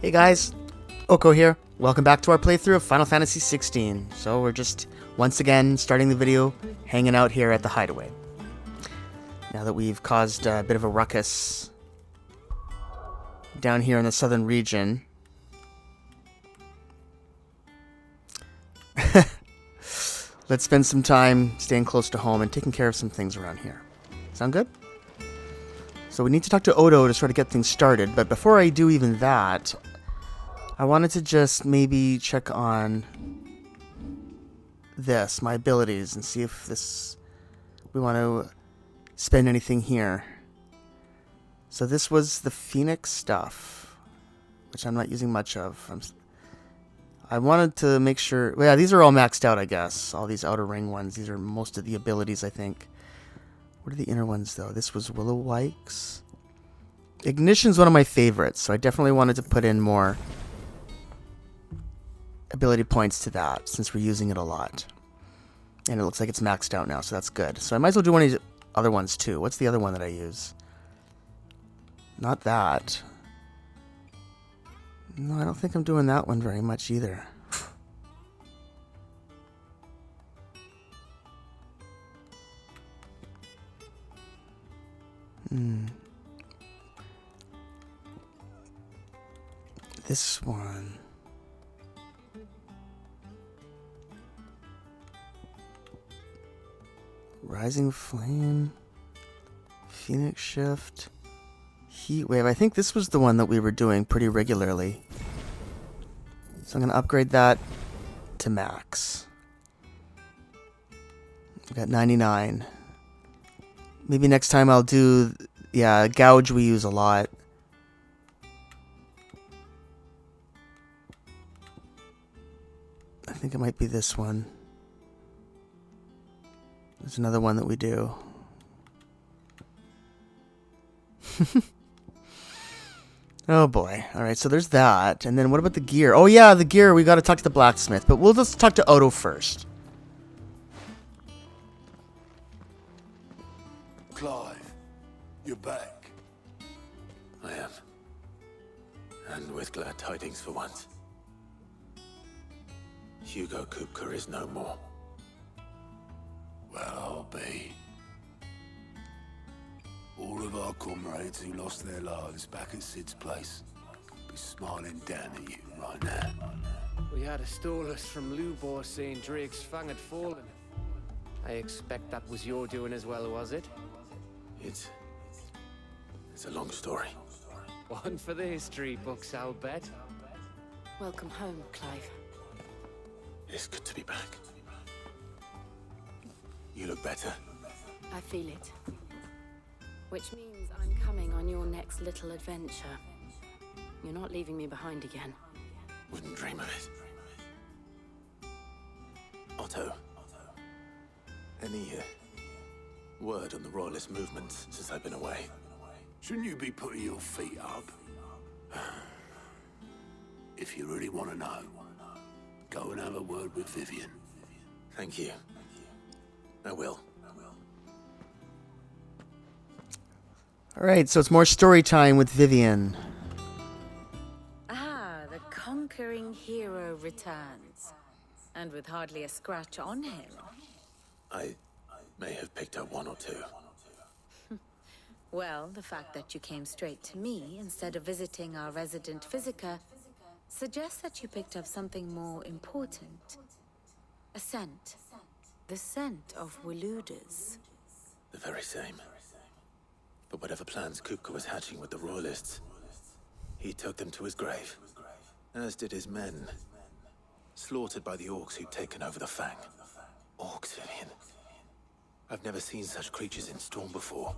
Hey guys, Oko here. Welcome back to our playthrough of Final Fantasy XVI. So we're just, once again, starting the video, hanging out here at the hideaway. Now that we've caused a bit of a ruckus down here in the southern region. Let's spend some time staying close to home and taking care of some things around here. Sound good? So we need to talk to Odo to sort of get things started, but before I do even that, I wanted to just maybe check on this, my abilities, and see if we want to spend anything here. So this was the Phoenix stuff, which I'm not using much of. I wanted to make sure, well, yeah, these are all maxed out, I guess. All these outer ring ones, these are most of the abilities, I think. What are the inner ones, though? This was Willow Wikes. Ignition's one of my favorites, so I definitely wanted to put in more ability points to that, since we're using it a lot. And it looks like it's maxed out now, so that's good. So I might as well do one of these other ones, too. What's the other one that I use? Not that. No, I don't think I'm doing that one very much either. This one. Rising Flame. Phoenix Shift. Heat Wave. I think this was the one that we were doing pretty regularly. So I'm going to upgrade that to max. We got 99. Maybe next time I'll do, yeah, Gouge we use a lot. I think it might be this one. There's another one that we do. Oh boy. Alright, so there's that. And then what about the gear? Oh yeah, the gear, we gotta talk to the blacksmith. But we'll just talk to Odo first. Clive, you're back. I am. And with glad tidings for once. Hugo Kupka is no more. Well, I'll be. All of our comrades who lost their lives back at Sid's place be smiling down at you right now. We had a stolus from Lubor saying Drake's fang had fallen. I expect that was your doing as well, was it? It's a long story. One for the history books, I'll bet. Welcome home, Clive. It's good to be back. You look better. I feel it. Which means I'm coming on your next little adventure. You're not leaving me behind again. Wouldn't dream of it. Otto. Any word on the Royalist movement since I've been away? Shouldn't you be putting your feet up? If you really want to know, go and have a word with Vivian. Thank you. I will. Alright, so it's more story time with Vivian. Ah, the conquering hero returns. And with hardly a scratch on him. I may have picked up one or two. Well, the fact that you came straight to me instead of visiting our resident Physica suggests that you picked up something more important. A scent. The scent of Waludas. The very same. But whatever plans Kupka was hatching with the Royalists, he took them to his grave. As did his men. Slaughtered by the orcs who'd taken over the Fang. Orcs, Vivian. I've never seen such creatures in Storm before.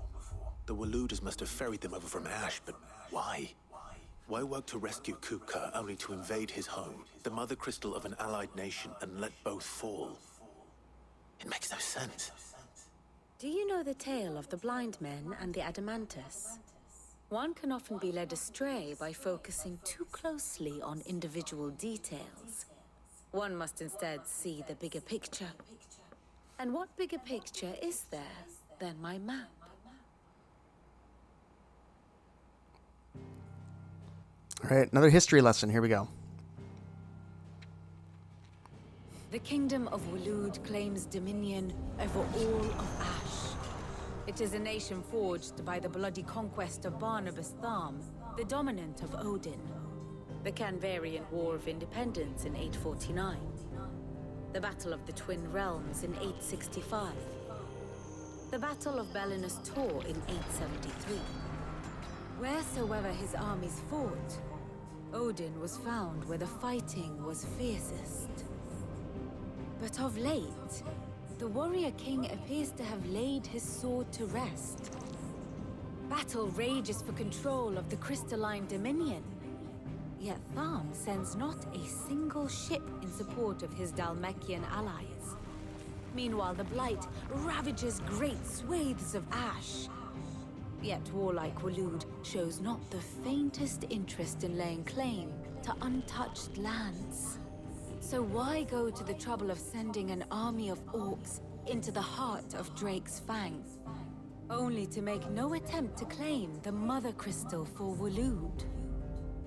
The Waludas must have ferried them over from Ash, but why? Why work to rescue Kupka only to invade his home, the mother crystal of an allied nation, and let both fall? It makes no sense. Do you know the tale of the blind men and the Adamantus? One can often be led astray by focusing too closely on individual details. One must instead see the bigger picture. And what bigger picture is there than my map? All right, another history lesson. Here we go. The kingdom of Waloed claims dominion over all of Ash. It is a nation forged by the bloody conquest of Barnabas Tharm, the dominant of Odin. The Canvarian War of Independence in 849. The Battle of the Twin Realms in 865. The Battle of Belinus Tor in 873. Wheresoever his armies fought, Odin was found where the fighting was fiercest. But of late, the warrior king appears to have laid his sword to rest. Battle rages for control of the crystalline dominion. Yet Tharm sends not a single ship in support of his Dhalmekian allies. Meanwhile, the Blight ravages great swathes of Ash. Yet warlike Waloed shows not the faintest interest in laying claim to untouched lands. So why go to the trouble of sending an army of orcs into the heart of Drake's Fang, only to make no attempt to claim the Mother Crystal for Waloed?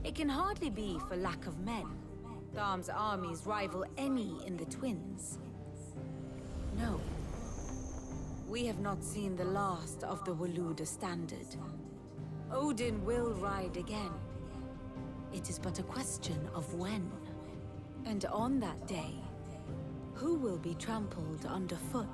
It can hardly be for lack of men. Tharm's armies rival any in the Twins. No. We have not seen the last of the Waloed standard. Odin will ride again. It is but a question of when. And on that day, who will be trampled underfoot?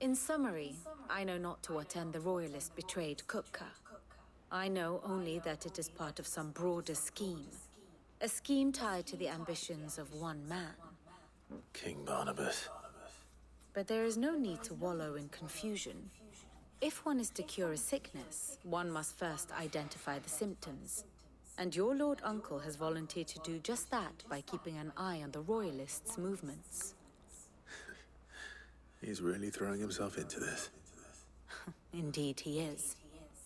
In summary, I know not to what end the royalist betrayed Kupka. I know only that it is part of some broader scheme. A scheme tied to the ambitions of one man. King Barnabas. But there is no need to wallow in confusion. If one is to cure a sickness, one must first identify the symptoms. And your Lord Uncle has volunteered to do just that by keeping an eye on the royalists' movements. He's really throwing himself into this. Indeed he is.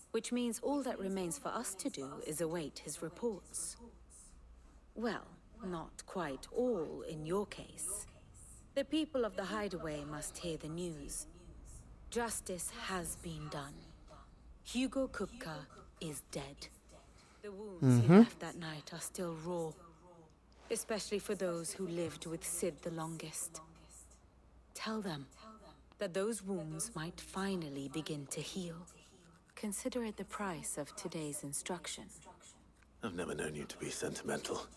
Which means all that remains for us to do is await his reports. Well, not quite all in your case. The people of the Hideaway must hear the news. Justice has been done. Hugo Kupka is dead. The wounds he left that night are still raw. Especially for those who lived with Sid the longest. Tell them that those wounds might finally begin to heal. Consider it the price of today's instruction. I've never known you to be sentimental.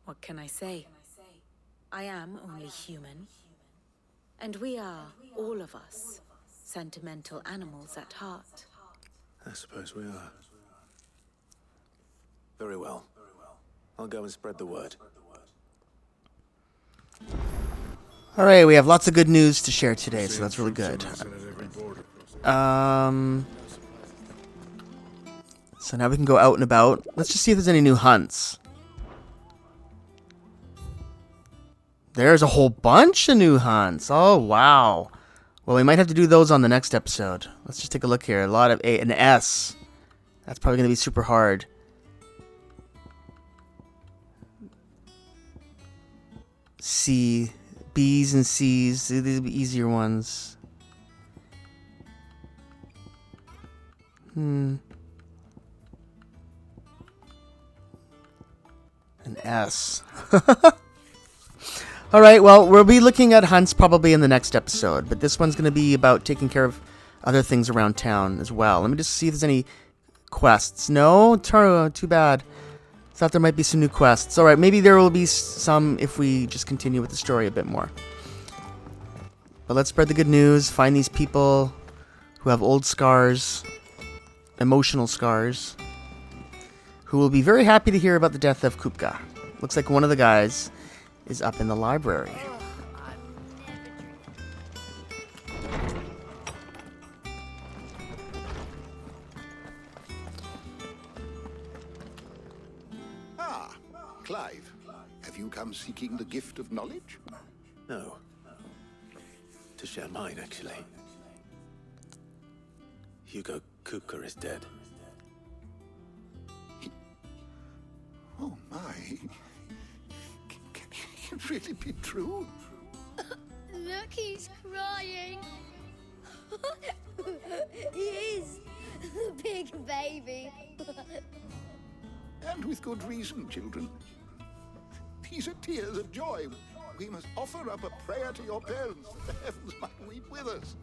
What can I say? I am only human. And we are, all of us, sentimental animals at heart. I suppose we are. Very well. I'll go and spread the word. All right, we have lots of good news to share today, so that's really good. So now we can go out and about. Let's just see if there's any new hunts. There's a whole bunch of new hunts. Oh, wow. Well, we might have to do those on the next episode. Let's just take a look here. A lot of A and S. That's probably going to be super hard. C. B's and C's. These will be easier ones. An S. All right, well, we'll be looking at hunts probably in the next episode, but this one's going to be about taking care of other things around town as well. Let me just see if there's any quests. No? Too bad. Thought there might be some new quests. All right, maybe there will be some if we just continue with the story a bit more. But let's spread the good news, find these people who have old scars, emotional scars, who will be very happy to hear about the death of Kupka. Looks like one of the guys is up in the library. Ah, Clive. Have you come seeking the gift of knowledge? No. To share mine, actually. Hugo Kupka is dead. Oh, my. Can it really be true? Look, he's crying. And with good reason, children. These are tears of joy. We must offer up a prayer to your parents that the heavens might weep with us.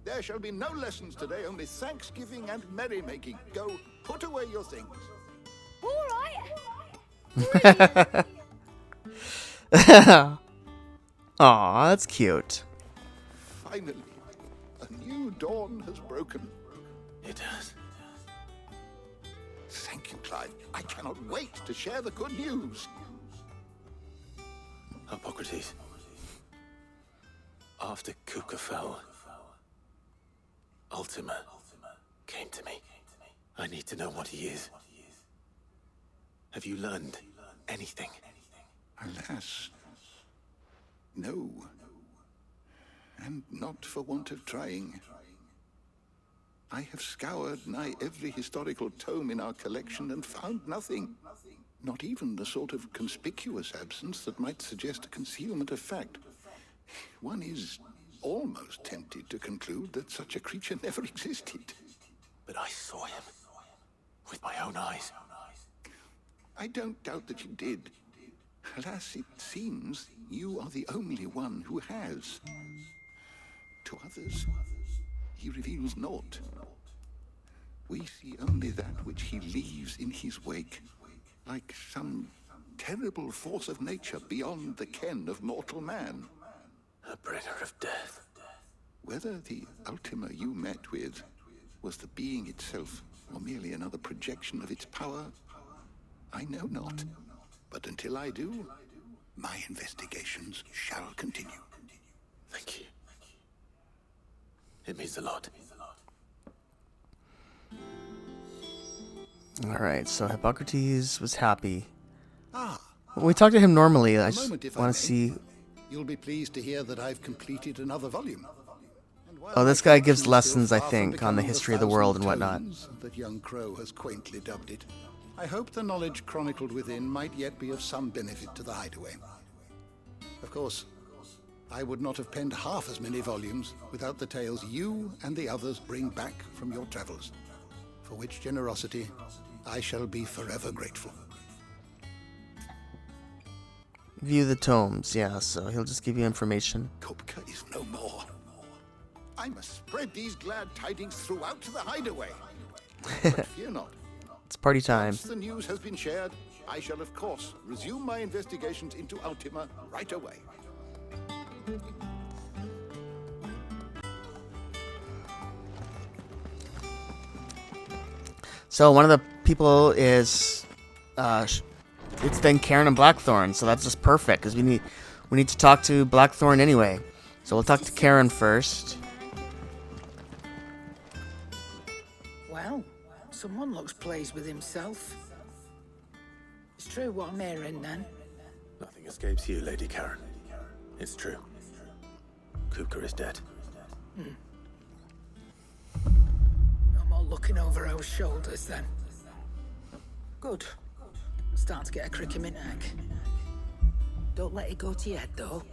There shall be no lessons today, only thanksgiving and merrymaking. Go, put away your things. All right. Aw, that's cute. Finally, a new dawn has broken. It has. Thank you, Clive. I cannot wait to share the good news. Hippocrates. After Kuka fell, Ultima came to me. I need to know what he is. Have you learned anything? Alas, no. And not for want of trying. I have scoured nigh every historical tome in our collection and found nothing. Not even the sort of conspicuous absence that might suggest a concealment of fact. One is almost tempted to conclude that such a creature never existed. But I saw him with my own eyes. I don't doubt that you did. Alas, it seems you are the only one who has. To others, he reveals naught. We see only that which he leaves in his wake, like some terrible force of nature beyond the ken of mortal man. A bringer of death. Whether the Ultima you met with was the being itself, or merely another projection of its power, I know not. But until I do, my investigations shall continue. Thank you. It means a lot. Alright, so Hippocrates was happy. Ah, When we talk to him normally, I a just moment, if I want may. to see... You'll be pleased to hear that I've completed another volume. And while Oh, this my guy gives collection is lessons, still I far from think, on the becoming history of the world and 1,000 whatnot. tomes that young Crow has quaintly dubbed it, I hope the knowledge chronicled within might yet be of some benefit to the Hideaway. Of course, I would not have penned half as many volumes without the tales you and the others bring back from your travels, for which generosity I shall be forever grateful. View the tomes, yeah, so he'll just give you information. Kupka is no more. I must spread these glad tidings throughout the Hideaway. But fear not. It's party time. Once the news has been shared, I shall of course resume my investigations into Ultima right away. So one of the people is, it's then Karen and Blackthorn, so that's just perfect because we need to talk to Blackthorn anyway. So we'll talk to Karen first. Well, someone looks pleased with himself. It's true what I'm hearing then. Nothing escapes you, Lady Karen. It's true. Kuka is dead. No more looking over our shoulders then. Good. Starting to get a crick in my neck. Don't let it go to your head though.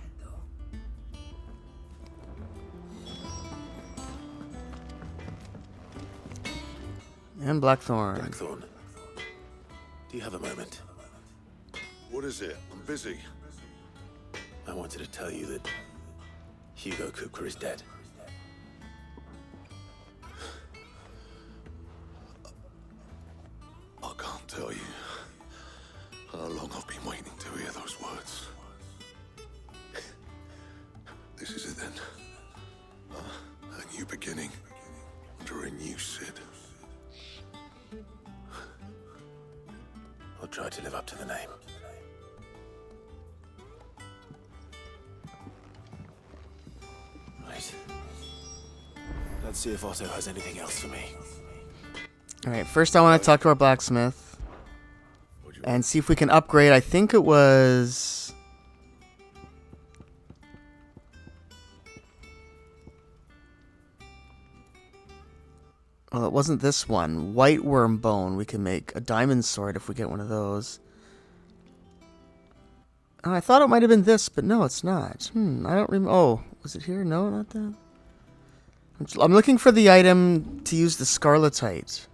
And Blackthorn. Blackthorn, do you have a moment? What is it? I'm busy. I wanted to tell you that Hugo Kuka is dead. I can't tell you how long I've been waiting to hear those words. This is it then. A new beginning under a new Sid. I'll try to live up to the name. Right. Let's see if Otto has anything else for me. Alright, first I want to talk to our blacksmith and see if we can upgrade. I think it was... Well, it wasn't this one. White worm bone. We can make a diamond sword if we get one of those. Oh, I thought it might have been this, but no, it's not. I don't remember. Oh, was it here? No, not that. I'm looking for the item to use the scarletite.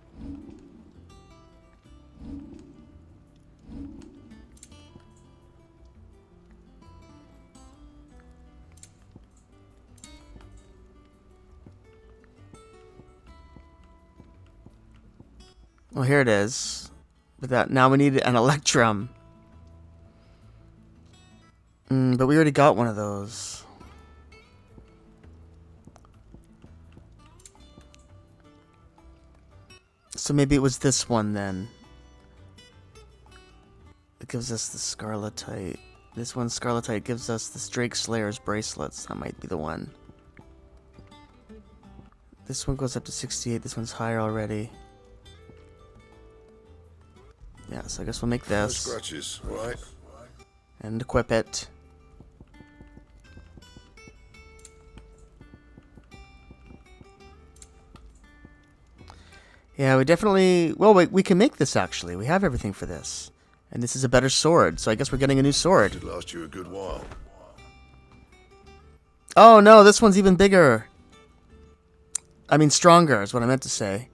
Well, here it is. But that now we need an electrum. But we already got one of those. So maybe it was this one then. It gives us the Scarletite. This one, Scarletite, gives us the Drake Slayer's bracelets. That might be the one. This one goes up to 68. This one's higher already. Yeah, so I guess we'll make this. No scratches, right? And equip it. Yeah, we definitely... Well, we can make this, actually. We have everything for this. And this is a better sword, so I guess we're getting a new sword. Should last you a good while. Oh, no, this one's even bigger. I mean, stronger is what I meant to say.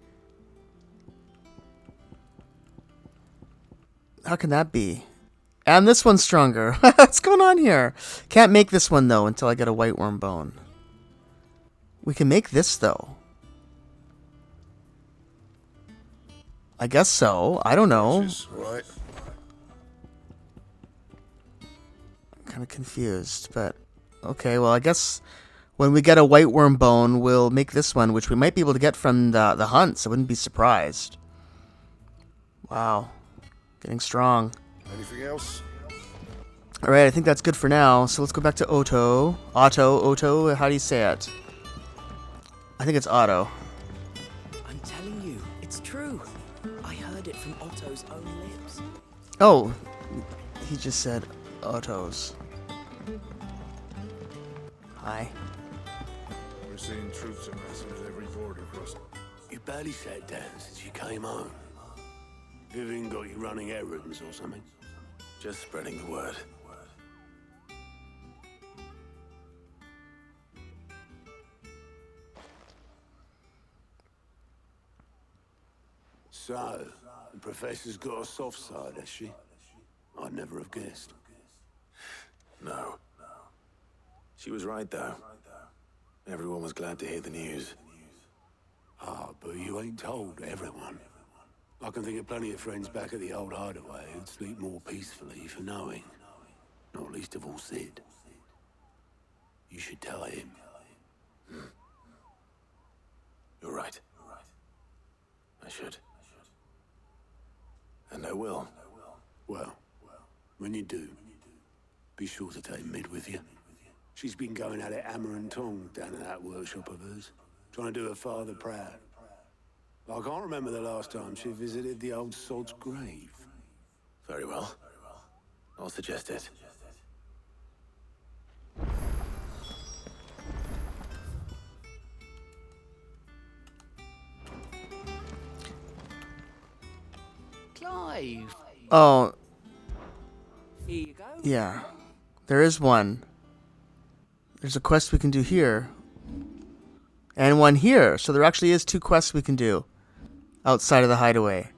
How can that be? And this one's stronger. What's going on here? Can't make this one, though, until I get a white worm bone. We can make this, though. I guess so. I don't know. Right. I'm kind of confused, but... Okay, well, I guess when we get a white worm bone, we'll make this one, which we might be able to get from the hunts. I wouldn't be surprised. Wow. Getting strong. Anything else? Alright, I think that's good for now. So let's go back to Otto. Otto, how do you say it? I think it's Otto. I'm telling you, it's true. I heard it from Otto's own lips. Oh, he just said Otto's. Hi. We're seeing troops amassing at every border crossing. You barely sat down since you came home. Vivian got you running errands or something? Just spreading the word. So, the professor's got a soft side, has she? I'd never have guessed. No. She was right, though. Everyone was glad to hear the news. Ah, but you ain't told everyone. I can think of plenty of friends back at the old hideaway who'd sleep more peacefully for knowing. Not least of all Sid. You should tell him. You're right. I should. And I will. Well, when you do, be sure to take Mid with you. She's been going at it hammer and tong down in that workshop of hers, trying to do her father proud. I can't remember the last time she visited the old sod's grave. Very well. I'll suggest it. Clive. Oh, Here you go. yeah. There is one. There's a quest we can do here. And one here. So there actually is 2 quests we can do outside of the hideaway.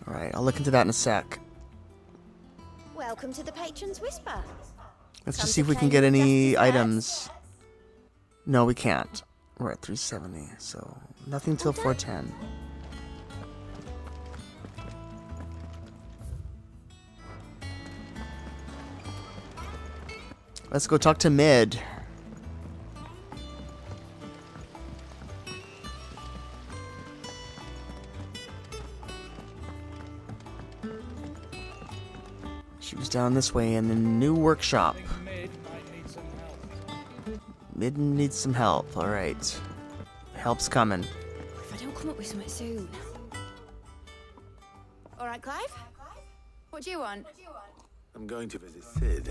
Alright, I'll look into that in a sec. Welcome to the Patron's Whisper. Let's Come just see to if we can claim get your any justice, items. No, we can't. We're at 370, so nothing till 410. Let's go talk to Mid. She was down this way in the new workshop. Mid needs some help, alright. Help's coming. If I don't come up with something soon. All right, Clive? What do you want? I'm going to visit Sid,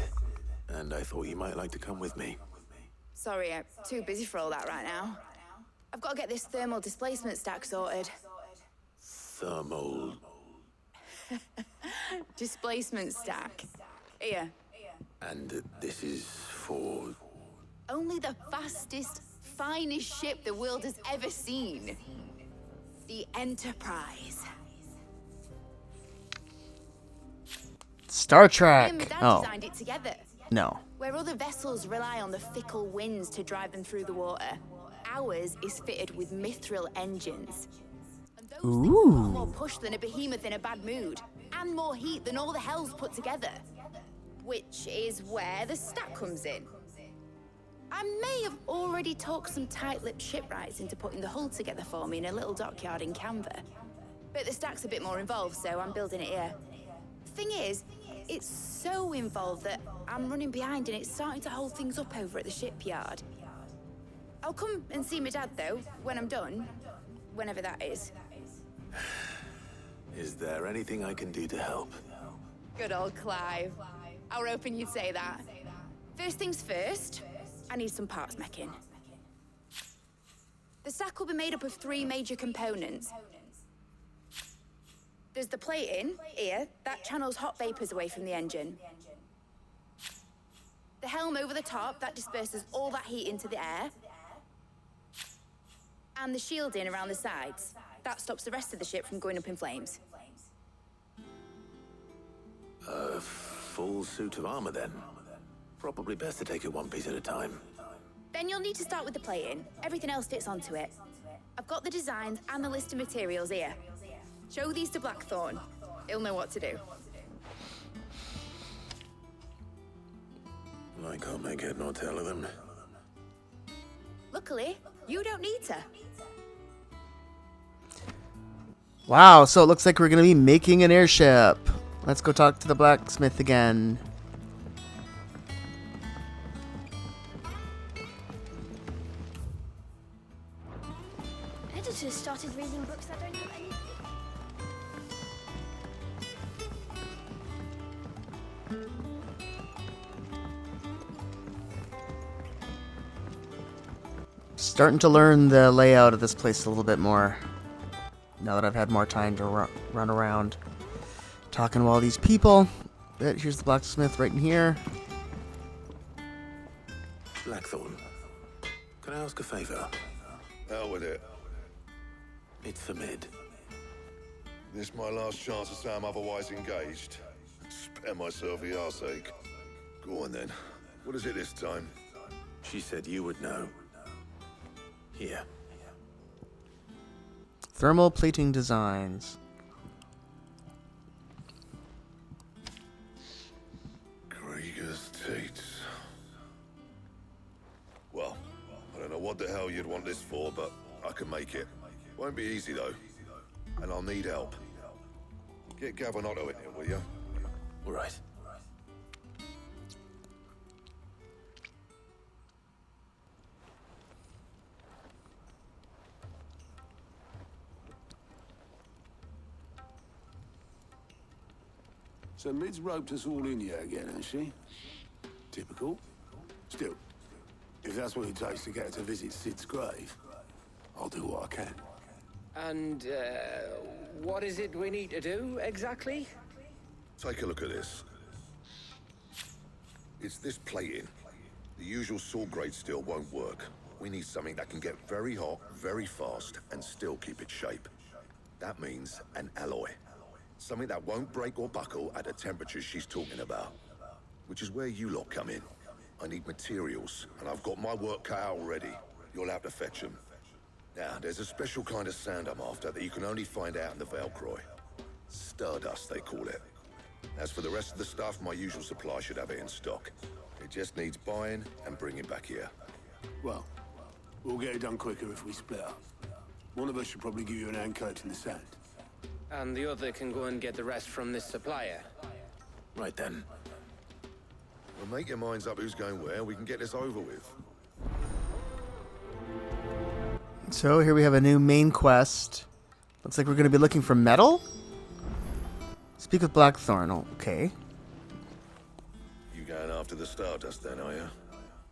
and I thought you might like to come with me. Sorry, I'm too busy for all that right now. I've got to get this thermal displacement stack sorted. Thermal... Displacement stack. Here. And this is for... Only the fastest, finest ship the world has ever seen. The Enterprise. Star Me and Trek! my dad Oh, designed it together. no. Where other vessels rely on the fickle winds to drive them through the water, Ours is fitted with mithril engines. And those Ooh. things are more push than a behemoth in a bad mood, and more heat than all the hells put together. Which is where the stack comes in. I may have already talked some tight-lipped shipwrights into putting the hull together for me in a little dockyard in Canva. But the stack's a bit more involved, so I'm building it here. Thing is, it's so involved that I'm running behind and it's starting to hold things up over at the shipyard. I'll come and see my dad, though, when I'm done. Whenever that is. Is there anything I can do to help? Good old Clive. I was hoping you'd say that. First things first, I need some parts mecking. The stack will be made up of 3 major components. There's the plating, here, that channels hot vapors away from the engine. The helm over the top, that disperses all that heat into the air. And the shielding around the sides, that stops the rest of the ship from going up in flames. A full suit of armor, then? Probably best to take it one piece at a time. Then you'll need to start with the plating. Everything else fits onto it. I've got the designs and the list of materials here. Show these to Blackthorn. He'll know what to do. I can't make head nor tail of them. Luckily, you don't need to. Wow, so it looks like we're going to be making an airship. Let's go talk to the blacksmith again. Editors started reading books that don't have any... Starting to learn the layout of this place a little bit more. Now that I've had more time to run around. Talking to all these people. But here's the blacksmith right in here. Blackthorn, can I ask a favor? Hell with it. It's for Mid. This my last chance to say I'm otherwise engaged. Spare myself the arseache. Go on then. What is it this time? She said you would know. Here. Thermal plating designs. Krieger's Tates. Well, I don't know what the hell you'd want this for, but I can make it. Won't be easy though. And I'll need help. Get Gavin-Otto in here, will you? All right. So Mid's roped us all in here again, has she? Typical. Still, if that's what it takes to get her to visit Sid's grave, I'll do what I can. And, what is it we need to do, exactly? Take a look at this. It's this plating. The usual sword grade steel won't work. We need something that can get very hot, very fast, and still keep its shape. That means an alloy. Something that won't break or buckle at the temperatures she's talking about. Which is where you lot come in. I need materials, and I've got my work cut out already. You'll have to fetch them. Now, there's a special kind of sand I'm after that you can only find out in the Valcroy. Stardust, they call it. As for the rest of the stuff, my usual supply should have it in stock. It just needs buying and bringing back here. Well, we'll get it done quicker if we split up. One of us should probably give you an hand collecting the sand. And the other can go and get the rest from this supplier. Right then. Well, make your minds up who's going where, we can get this over with. So here we have a new main quest. Looks like we're going to be looking for metal? Speak with Blackthorn. Oh, okay. You going after the Stardust then, are you?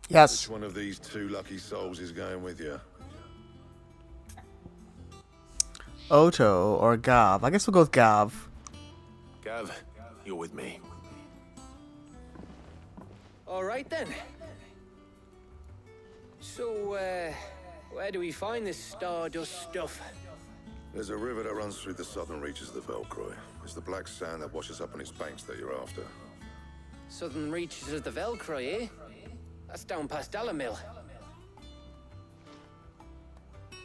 Yes. Which one of these 2 lucky souls is going with you? Otto or Gav. I guess we'll go with Gav. Gav, you're with me. All right, then. So, where do we find this Stardust stuff? There's a river that runs through the southern reaches of the Valcroy. It's the black sand that washes up on its banks that you're after. Southern reaches of the Valcroy, eh? That's down past Alamill.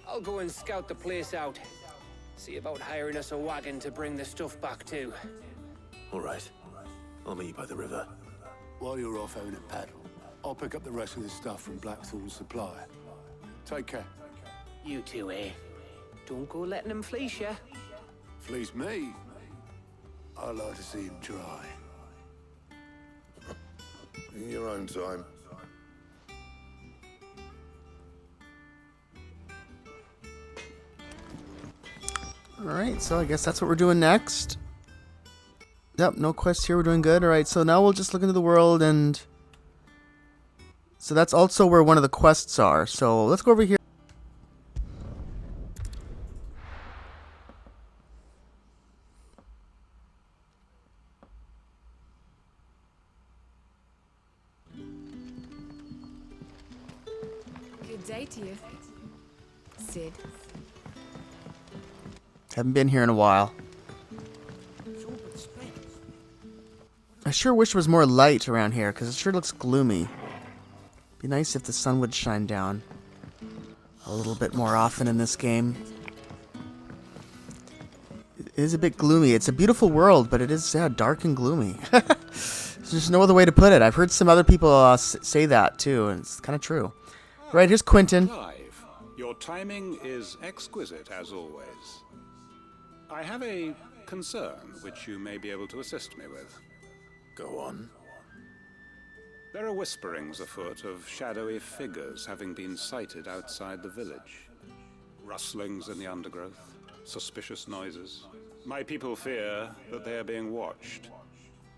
I'll go and scout the place out. See about hiring us a wagon to bring the stuff back to. All right. I'll meet you by the river. While you're off having a paddle, I'll pick up the rest of this stuff from Blackthorn's supply. Take care. You two, eh? Don't go letting him fleece ya. Fleece me? I'd like to see him try. In your own time. Alright, so I guess that's what we're doing next. Yep, no quest here, we're doing good. Alright, so now we'll just look into the world and... So that's also where one of the quests are. So let's go over here. Good day to you, Sid. Haven't been here in a while. I sure wish there was more light around here, because it sure looks gloomy. Be nice if the sun would shine down a little bit more often in this game. It is a bit gloomy. It's a beautiful world, but it is dark and gloomy. There's no other way to put it. I've heard some other people say that too, and it's kind of true. Right, here's Quentin. Clive, your timing is exquisite as always. I have a concern which you may be able to assist me with. Go on. There are whisperings afoot of shadowy figures having been sighted outside the village. Rustlings in the undergrowth, suspicious noises. My people fear that they are being watched.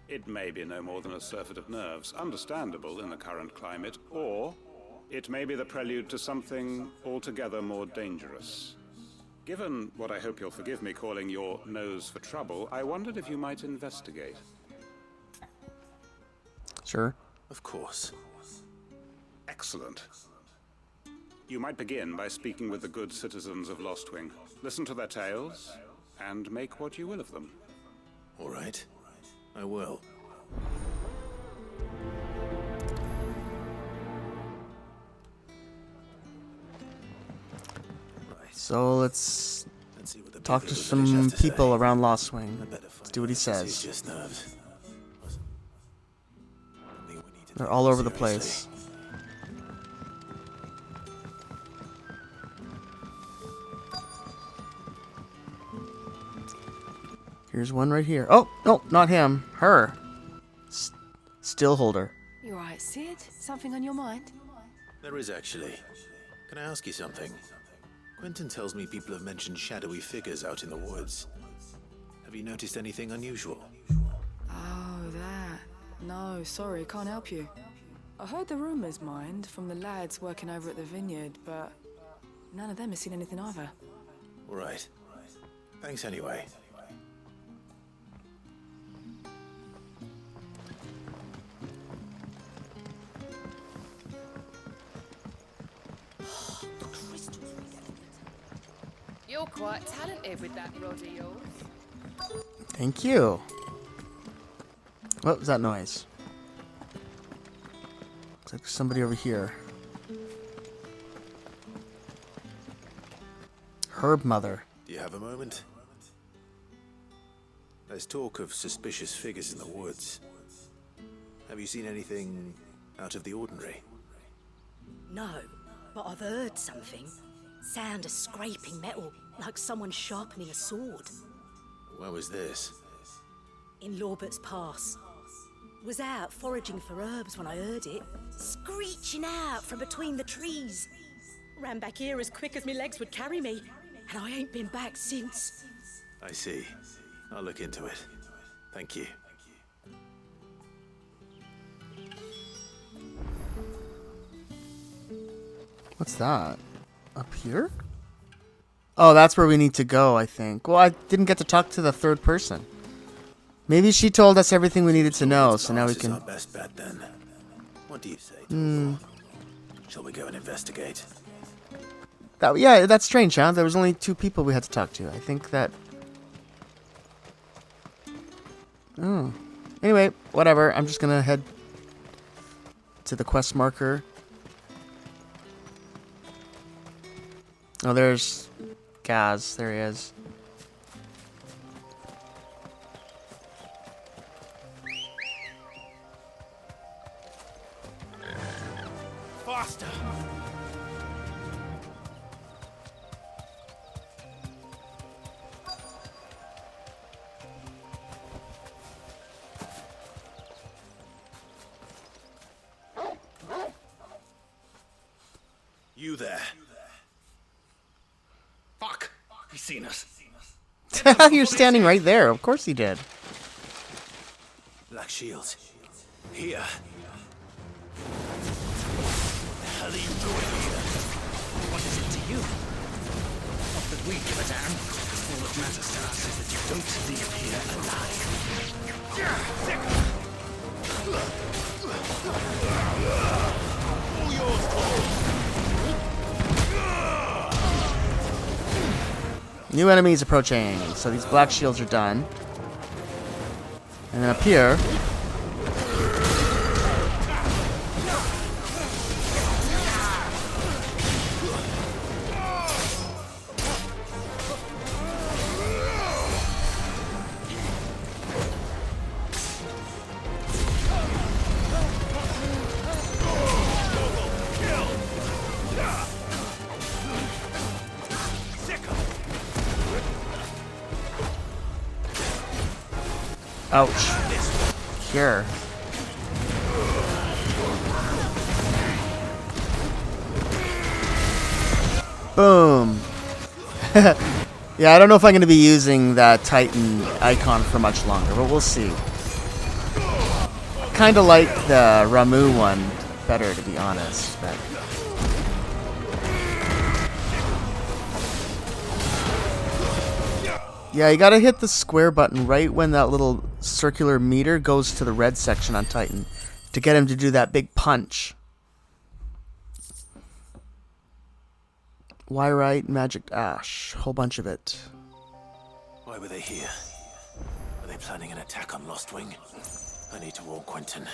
It may be no more than a surfeit of nerves, understandable in the current climate, or it may be the prelude to something altogether more dangerous. Given what I hope you'll forgive me calling your nose for trouble, I wondered if you might investigate. Sure. Of course. Excellent. You might begin by speaking with the good citizens of Lostwing. Listen to their tales, and make what you will of them. All right. I will. So let's talk to some people around Lostwing. Let's do what he says. They're all over the place. Here's one right here. Oh, no, not him. Her. Still holder. You alright, Sid? Something on your mind? There is actually. Can I ask you something? Quentin tells me people have mentioned shadowy figures out in the woods. Have you noticed anything unusual? Oh, that. No, sorry, can't help you. I heard the rumors, mind, from the lads working over at the vineyard, but none of them has seen anything either. All right. Thanks anyway. You're quite talented with that rod of yours. Thank you. What was that noise? Looks like there's somebody over here. Herb Mother. Do you have a moment? There's talk of suspicious figures in the woods. Have you seen anything out of the ordinary? No, but I've heard something. Sound of scraping metal, like someone sharpening a sword. Where was this? In Lorbert's Pass. Was out foraging for herbs when I heard it, screeching out from between the trees. Ran back here as quick as my legs would carry me, and I ain't been back since. I see. I'll look into it. Thank you. What's that? Up here? Oh, that's where we need to go, I think. Well, I didn't get to talk to the third person. Maybe she told us everything we needed to know, so now we can... Our best bet, then. What do you say? Shall we go and investigate? Yeah, that's strange, huh? There was only 2 people we had to talk to. I think that... Oh. Anyway, whatever. I'm just gonna head to the quest marker. Oh, there's Gaz. There he is. Faster! You there. Fuck! He's seen us. You're standing right there. Of course he did. Black Shields. Here. What the hell are you doing here? What is it to you? Not that we give a damn. All that matters to us is that you don't leave here alive. All yours, Paul. New enemies approaching. So these black shields are done. And then up here. Ouch. Here. Boom. Yeah, I don't know if I'm going to be using that Titan icon for much longer, but we'll see. Kind of like the Ramu one better, to be honest. But yeah, you gotta hit the square button right when that little circular meter goes to the red section on Titan to get him to do that big punch. Wyrite, magic ash, whole bunch of it. Why were they here? Are they planning an attack on Lost Wing? I need to warn Quentin.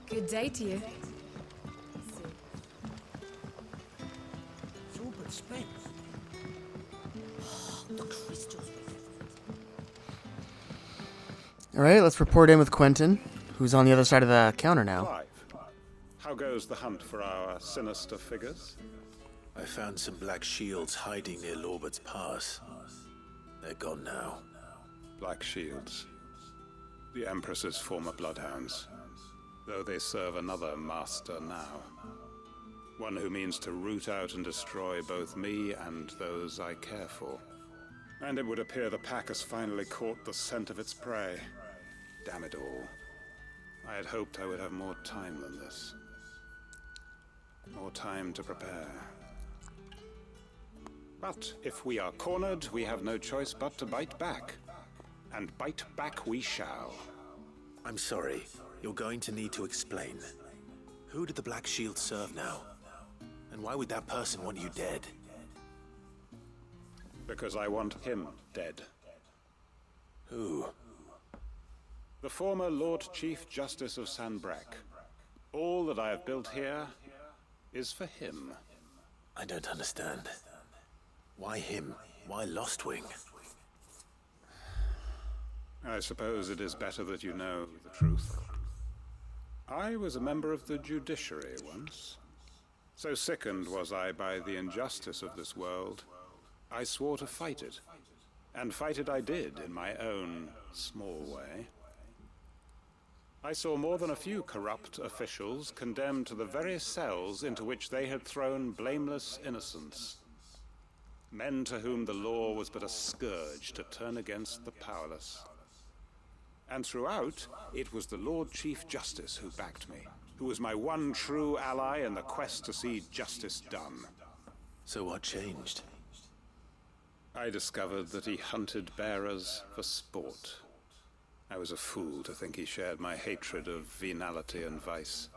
Good day to you. It's all but spent. The crystals. Alright, let's report in with Quentin, who's on the other side of the counter now. Clive, how goes the hunt for our sinister figures? I found some black shields hiding near Lorbert's Pass. They're gone now. Black Shields. The Empress's former bloodhounds. Though they serve another master now. One who means to root out and destroy both me and those I care for. And it would appear the pack has finally caught the scent of its prey. Damn it all. I had hoped I would have more time than this. More time to prepare. But if we are cornered, we have no choice but to bite back. And bite back we shall. I'm sorry. You're going to need to explain. Who did the Black Shield serve now? And why would that person want you dead? Because I want him dead. Who? The former Lord Chief Justice of Sanbreque. All that I have built here is for him. I don't understand. Why him? Why Lost Wing? I suppose it is better that you know the truth. I was a member of the judiciary once. So sickened was I by the injustice of this world, I swore to fight it. And fight it I did in my own small way. I saw more than a few corrupt officials condemned to the very cells into which they had thrown blameless innocents. Men to whom the law was but a scourge to turn against the powerless. And throughout, it was the Lord Chief Justice who backed me, who was my one true ally in the quest to see justice done. So what changed? I discovered that he hunted bearers for sport. I was a fool to think he shared my hatred of venality and vice.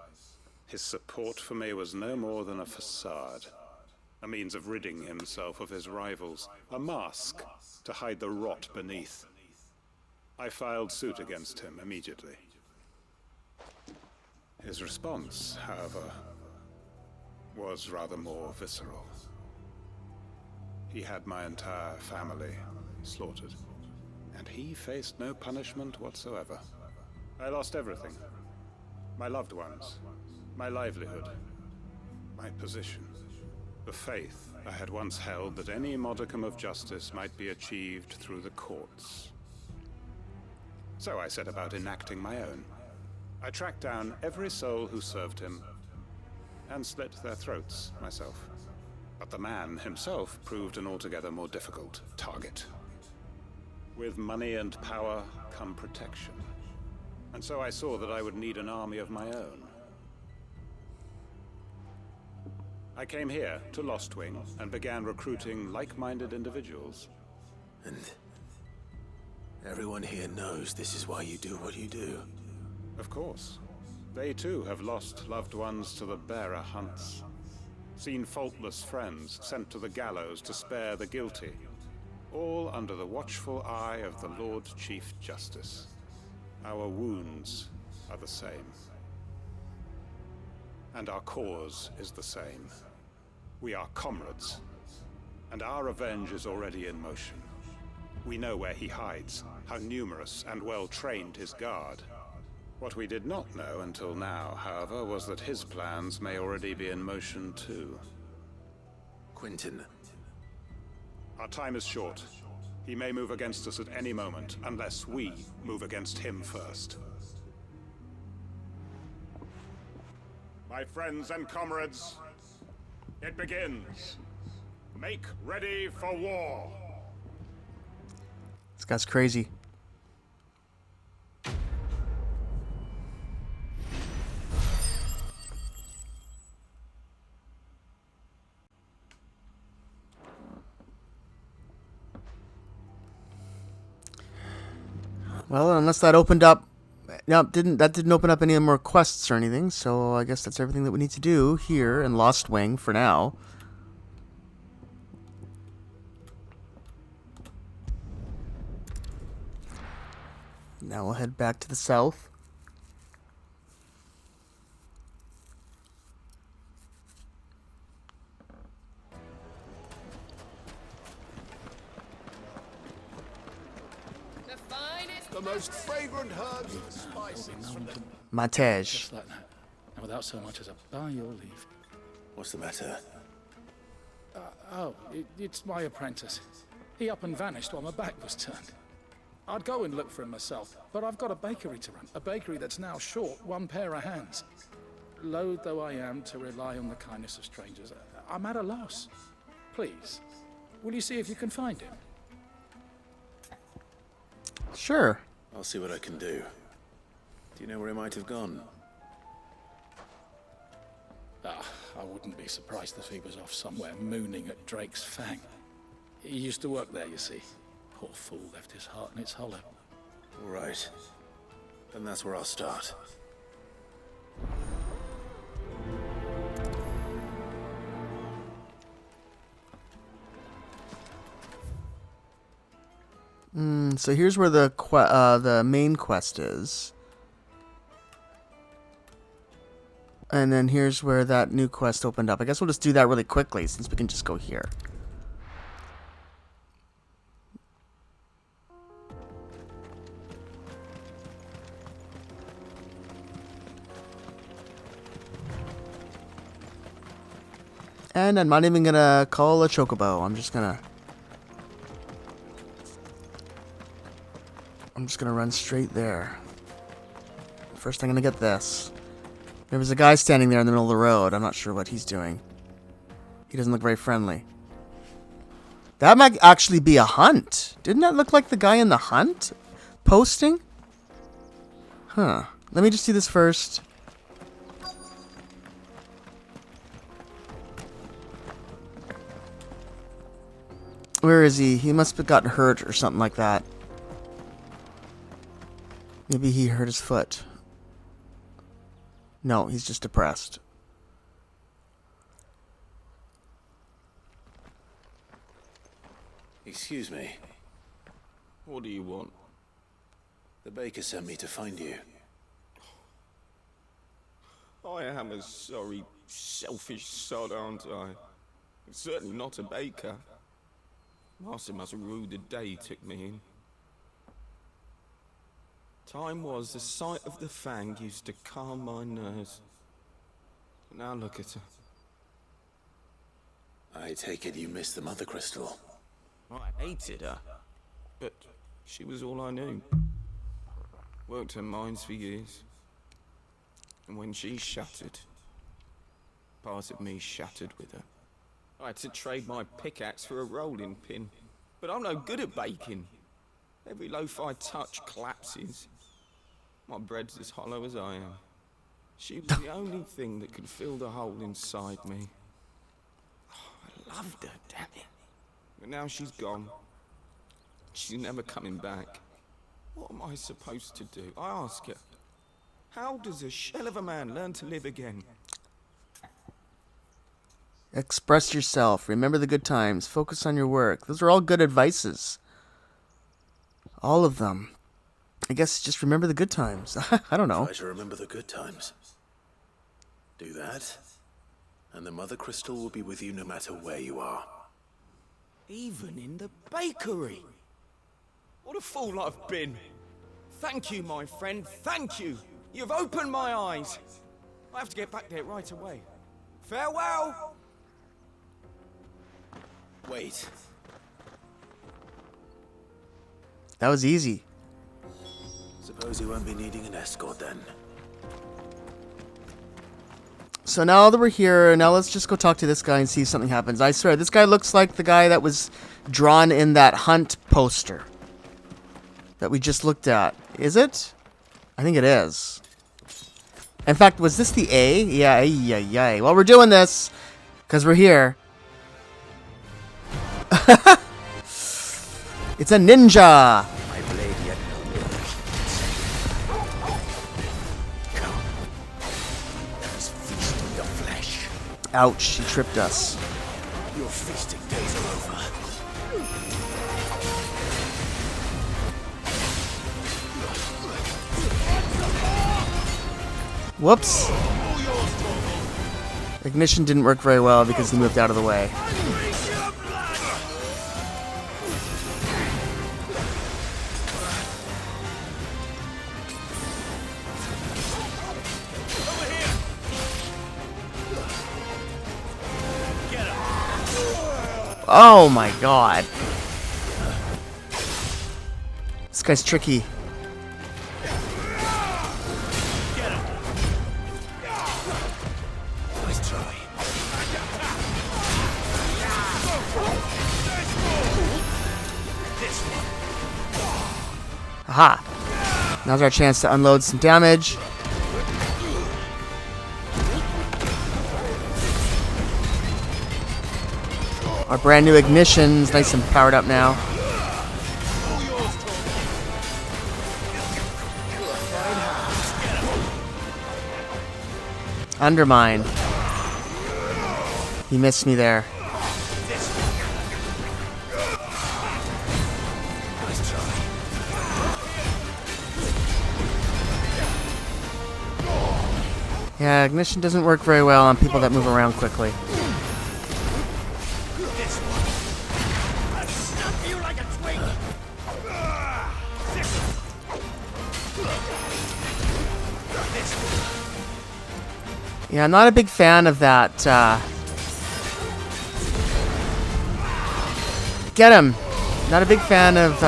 His support for me was no more than a facade, a means of ridding himself of his rivals, a mask to hide the rot beneath. I filed suit against him immediately. His response, however, was rather more visceral. He had my entire family slaughtered, and he faced no punishment whatsoever. I lost everything. My loved ones, my livelihood, my position, the faith I had once held that any modicum of justice might be achieved through the courts. So I set about enacting my own. I tracked down every soul who served him, and slit their throats myself. But the man himself proved an altogether more difficult target. With money and power come protection. And so I saw that I would need an army of my own. I came here to Lostwing and began recruiting like-minded individuals. And everyone here knows this is why you do what you do. Of course. They too have lost loved ones to the bearer hunts. Seen faultless friends sent to the gallows to spare the guilty. All under the watchful eye of the Lord Chief Justice. Our wounds are the same. And our cause is the same. We are comrades. And our revenge is already in motion. We know where he hides, how numerous and well-trained his guard. What we did not know until now, however, was that his plans may already be in motion too. Quentin. Our time is short. He may move against us at any moment, unless we move against him first. My friends and comrades, it begins. Make ready for war. This guy's crazy. Well, unless that opened up, no, that didn't open up any more quests or anything. So I guess that's everything that we need to do here in Lostwing for now. Now we'll head back to the south. The most fragrant herbs and spices from the... Matej. Just like that. And without so much as a by your leave. What's the matter? It's my apprentice. He up and vanished while my back was turned. I'd go and look for him myself, but I've got a bakery to run. A bakery that's now short one pair of hands. Loath though I am to rely on the kindness of strangers, I'm at a loss. Please, will you see if you can find him? Sure. I'll see what I can do. Do you know where he might have gone? I wouldn't be surprised if he was off somewhere mooning at Drake's Fang. He used to work there, you see. Poor fool left his heart in its hollow. All right. Then that's where I'll start. So here's where the main quest is. And then here's where that new quest opened up. I guess we'll just do that really quickly since we can just go here. And I'm not even gonna call a chocobo. I'm just gonna run straight there. First I'm gonna get this. There was a guy standing there in the middle of the road. I'm not sure what he's doing. He doesn't look very friendly. That might actually be a hunt. Didn't that look like the guy in the hunt posting? Huh. Let me just do this first. Where is he? He must have gotten hurt or something like that. Maybe he hurt his foot. No, he's just depressed. Excuse me. What do you want? The baker sent me to find you. I am a sorry, selfish sod, aren't I? Certainly not a baker. Master must rue the day he took me in. Time was the sight of the fang used to calm my nerves. But now look at her. I take it you missed the Mother Crystal. I hated her, but she was all I knew. Worked her mines for years. And when she shattered, part of me shattered with her. I had to trade my pickaxe for a rolling pin, but I'm no good at baking. Every loaf I touch collapses. My bread's as hollow as I am. She was the only thing that could fill the hole inside me. I loved her, damn it. But now she's gone. She's never coming back. What am I supposed to do? I ask her. How does a shell of a man learn to live again? Express yourself. Remember the good times. Focus on your work. Those are all good advices. All of them. I guess just remember the good times. I don't know. Try to remember the good times. Do that, and the Mother Crystal will be with you no matter where you are. Even in the bakery. What a fool I've been. Thank you, my friend. Thank you. You've opened my eyes. I have to get back there right away. Farewell. Wait. That was easy. Suppose you won't be needing an escort then. So now that we're here, now let's just go talk to this guy and see if something happens. I swear, this guy looks like the guy that was drawn in that Hunt poster that we just looked at. Is it? I think it is. In fact, was this the A? Yeah, yeah. Well, we're doing this because we're here. It's a ninja. My blade yet no work. Come. Let us feast on your flesh. Ouch, she tripped us. Your feasting days are over. Whoops. Ignition didn't work very well because he moved out of the way. Oh my god. This guy's tricky. Nice try. Aha. Now's our chance to unload some damage. Our brand new ignition's nice and powered up now. Undermine. He missed me there. Yeah, ignition doesn't work very well on people that move around quickly. Yeah, I'm not a big fan of that. Get him! Not a big fan of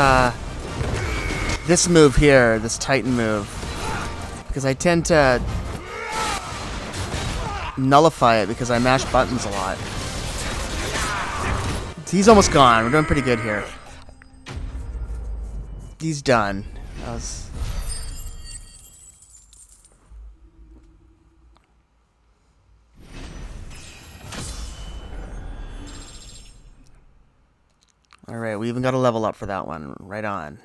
this move here, this Titan move. Because I tend to nullify it because I mash buttons a lot. He's almost gone. We're doing pretty good here. He's done. That was... Alright, we even got a level up for that one. Right on.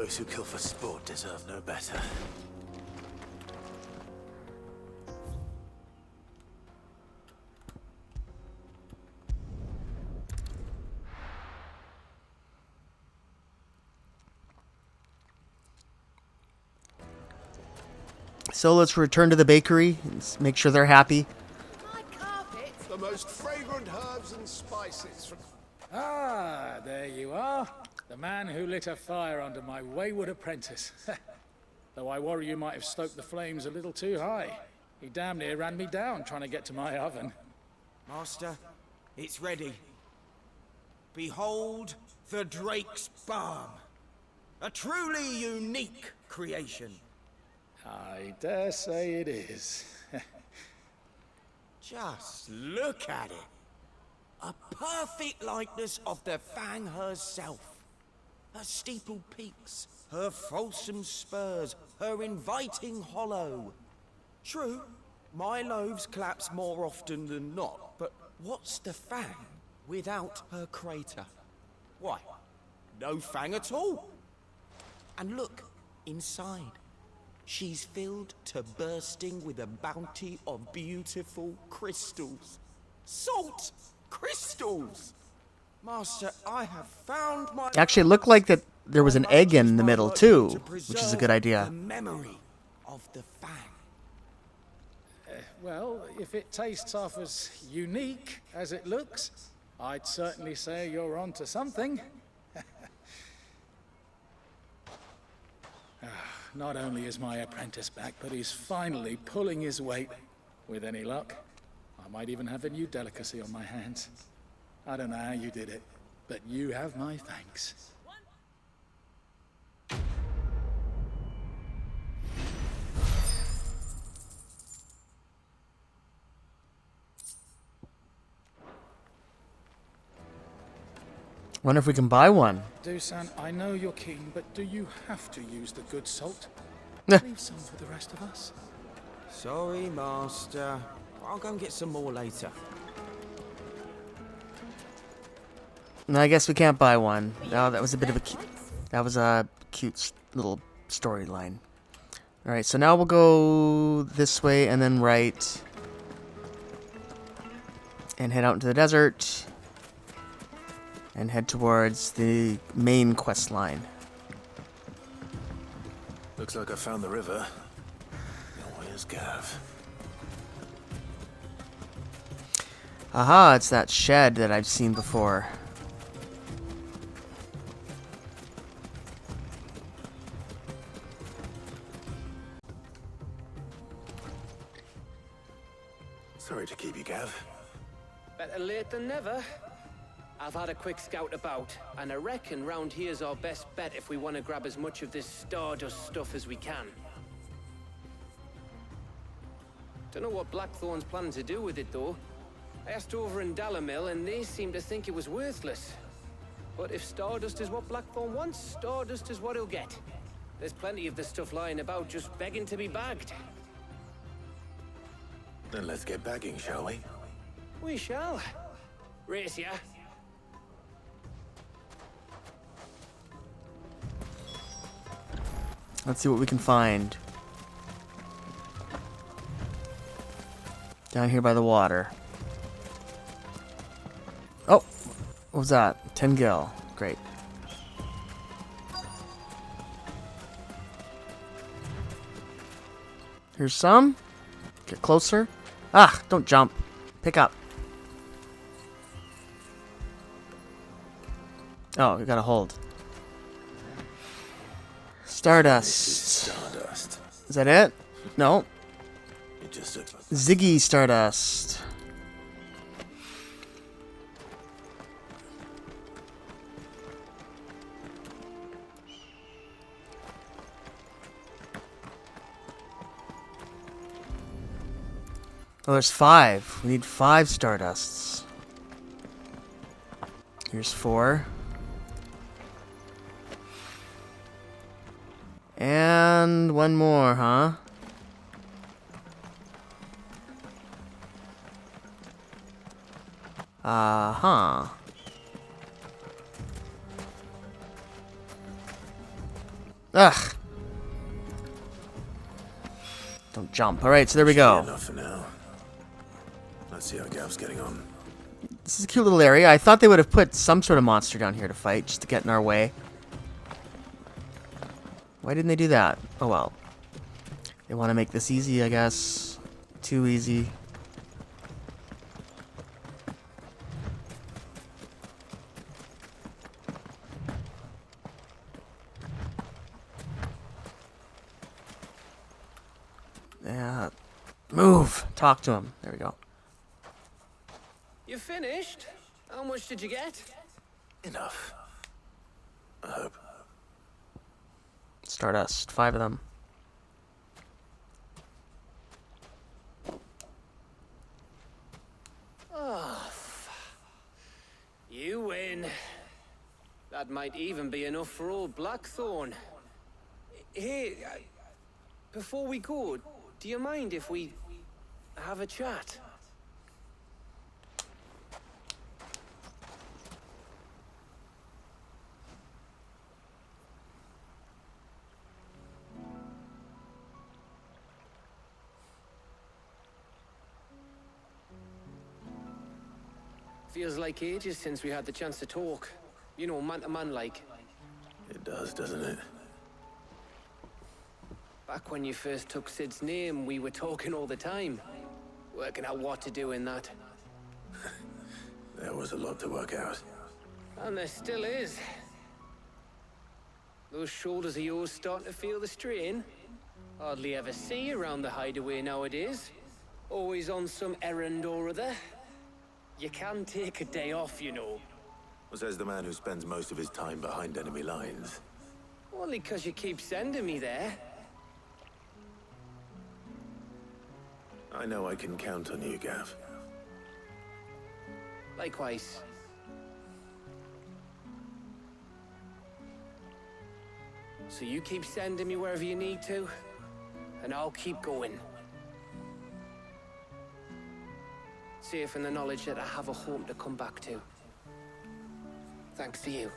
Those who kill for sport deserve no better. So let's return to the bakery and make sure they're happy. The most fragrant herbs and spices from... Ah, there you are. The man who lit a fire under my wayward apprentice. Though I worry you might have stoked the flames a little too high. He damn near ran me down trying to get to my oven. Master, it's ready. Behold the Drake's Balm. A truly unique creation. I dare say it is. Just look at it. A perfect likeness of the Fang herself. Her steeple peaks, her fulsome spurs, her inviting hollow. True, my loaves collapse more often than not, but what's the Fang without her crater? Why, no Fang at all. And look, inside. She's filled to bursting with a bounty of beautiful crystals. Salt crystals! Master, I have found my... Actually, it looked like that there was an egg in the middle too, which is a good idea. The memory of the Fang. Well, if it tastes half as unique as it looks, I'd certainly say you're onto something. Not only is my apprentice back, but he's finally pulling his weight. With any luck, I might even have a new delicacy on my hands. I don't know how you did it, but you have my thanks. Wonder if we can buy one. Dusan, I know you're keen, but do you have to use the good salt? Nah. Leave some for the rest of us. Sorry, Master. I'll go and get some more later. No, I guess we can't buy one. No, that was a bit of a cute little storyline. All right, so now we'll go this way and then right, and head out into the desert, and head towards the main quest line. Looks like I found the river. Now where's Gav? Aha, it's that shed that I've seen before. Sorry to keep you, Gav. Better late than never. I've had a quick scout about, and I reckon round here's our best bet if we want to grab as much of this Stardust stuff as we can. Don't know what Blackthorn's planning to do with it, though. I asked over in Dalamil, and they seem to think it was worthless. But if Stardust is what Blackthorn wants, Stardust is what he'll get. There's plenty of this stuff lying about, just begging to be bagged. Then let's get bagging, shall we? We shall. Race ya. Let's see what we can find. Down here by the water. Oh, what was that? 10 gil. Great. Here's some. Get closer. Ah, don't jump. Pick up. Oh, we gotta hold. Stardust. Is that it? No. It just looks like Ziggy Stardust. Oh, there's 5. We need 5 Stardusts. Here's 4. And one more, huh? Ugh. Don't jump. Alright, so there we go. Enough for now. Let's see how Gav's getting on. This is a cute little area. I thought they would have put some sort of monster down here to fight, just to get in our way. Why didn't they do that? Oh well. They want to make this easy, I guess. Too easy. Yeah. Move! Talk to him. There we go. You finished? How much did you get? Enough. I hope. Stardust. 5 of them. Oh, you win. That might even be enough for old Blackthorn. Hey, before we go, do you mind if we have a chat? Feels like ages since we had the chance to talk. You know, man to man like. It does, doesn't it? Back when you first took Sid's name, we were talking all the time. Working out what to do in that. There was a lot to work out. And there still is. Those shoulders of yours starting to feel the strain. Hardly ever see you around the hideaway nowadays. Always on some errand or other. You can take a day off, you know. Says the man who spends most of his time behind enemy lines. Only 'cause you keep sending me there. I know I can count on you, Gav. Likewise. So you keep sending me wherever you need to, and I'll keep going. Safe in the knowledge that I have a home to come back to. Thanks to you.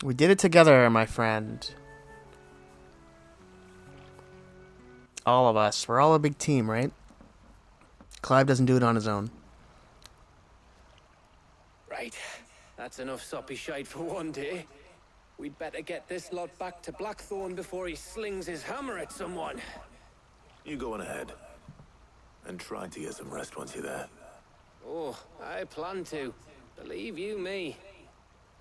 We did it together, my friend. All of us. We're all a big team, right? Clive doesn't do it on his own. Right. That's enough soppy shite for one day. We'd better get this lot back to Blackthorn before he slings his hammer at someone. You go on ahead. And try to get some rest once you're there. Oh, I plan to. Believe you me.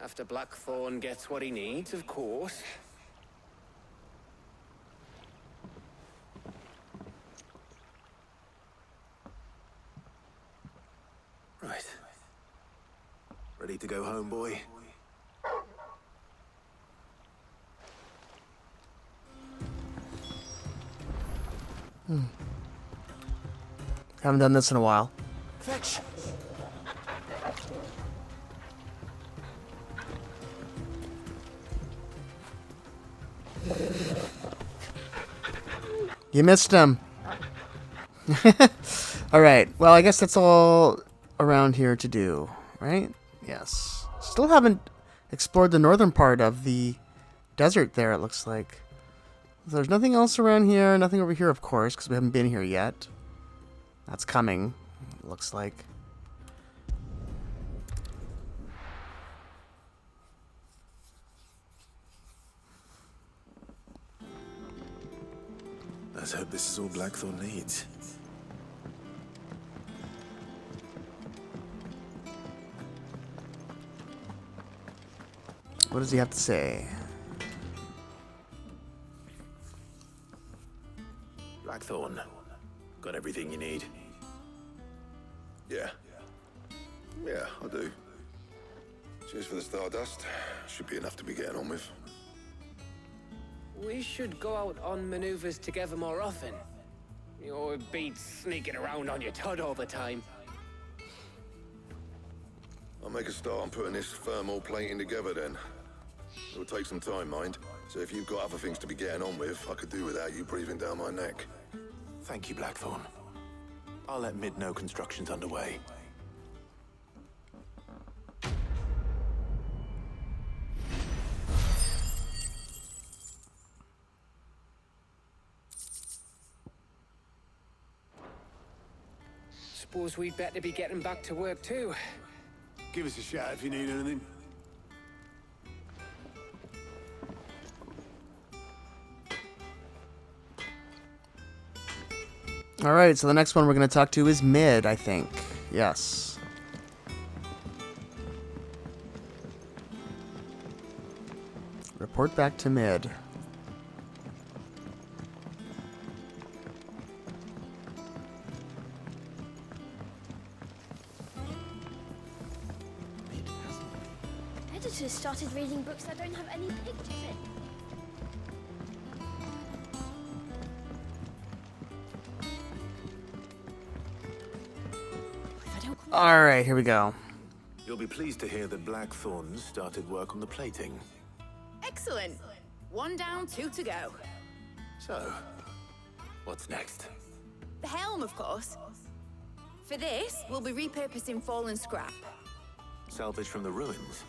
After Blackthorn gets what he needs, of course. Right. Ready to go home, boy? Haven't done this in a while. Fetch. You missed him. Alright, well, I guess that's all around here to do, right? Yes. Still haven't explored the northern part of the desert there, it looks like. There's nothing else around here, nothing over here, of course, because we haven't been here yet. That's coming, it looks like. Let's hope this is all Blackthorn needs. What does he have to say? Blackthorn, got everything you need? Yeah. Yeah, I do. Cheers for the Stardust. Should be enough to be getting on with. We should go out on maneuvers together more often. You're beat sneaking around on your tud all the time. I'll make a start on putting this thermal plating together then. It'll take some time, mind. So if you've got other things to be getting on with, I could do without you breathing down my neck. Thank you, Blackthorn. I'll let Mid know construction's underway. suppose we'd better be getting back to work too. Give us a shout if you need anything. Alright, so the next one we're going to talk to is Mid, I think. Yes. Report back to Mid. Editors started reading books that don't have any pictures in. Alright, here we go. You'll be pleased to hear that Blackthorn started work on the plating. Excellent. 1 down, 2 to go. So, what's next? The helm, of course. For this, we'll be repurposing fallen scrap. Salvage from the ruins?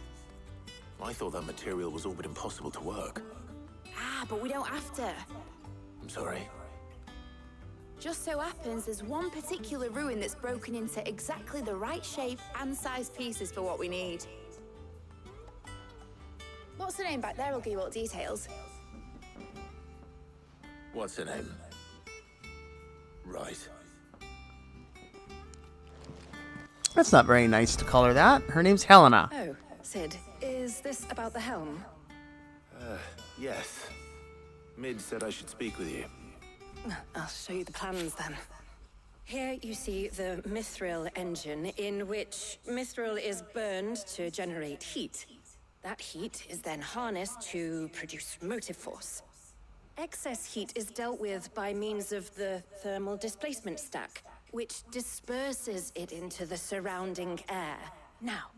I thought that material was all but impossible to work. Ah, but we don't have to. I'm sorry. Just so happens there's one particular ruin that's broken into exactly the right shape and size pieces for what we need. What's the name back there? I'll give you all the details. What's her name? Right. That's not very nice to call her that. Her name's Helena. Oh, Sid, is this about the helm? Yes. Mid said I should speak with you. I'll show you the plans then. Here you see the mithril engine, in which mithril is burned to generate heat. That heat is then harnessed to produce motive force. Excess heat is dealt with by means of the thermal displacement stack, which disperses it into the surrounding air. Now,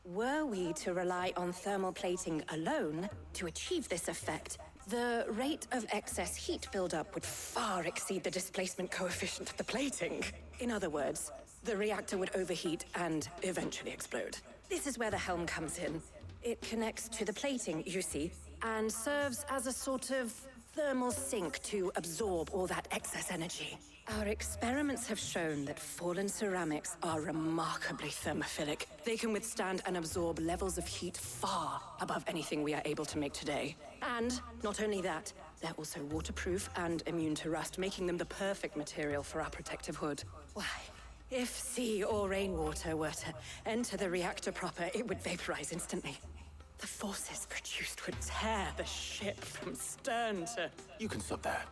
were we to rely on thermal plating alone to achieve this effect, the rate of excess heat buildup would far exceed the displacement coefficient of the plating. In other words, the reactor would overheat and eventually explode. This is where the helm comes in. It connects to the plating, you see, and serves as a sort of thermal sink to absorb all that excess energy. Our experiments have shown that fallen ceramics are remarkably thermophilic. They can withstand and absorb levels of heat far above anything we are able to make today. And not only that, they're also waterproof and immune to rust, making them the perfect material for our protective hood. Why, if sea or rainwater were to enter the reactor proper, it would vaporize instantly. The forces produced would tear the ship from stern to... You can stop there.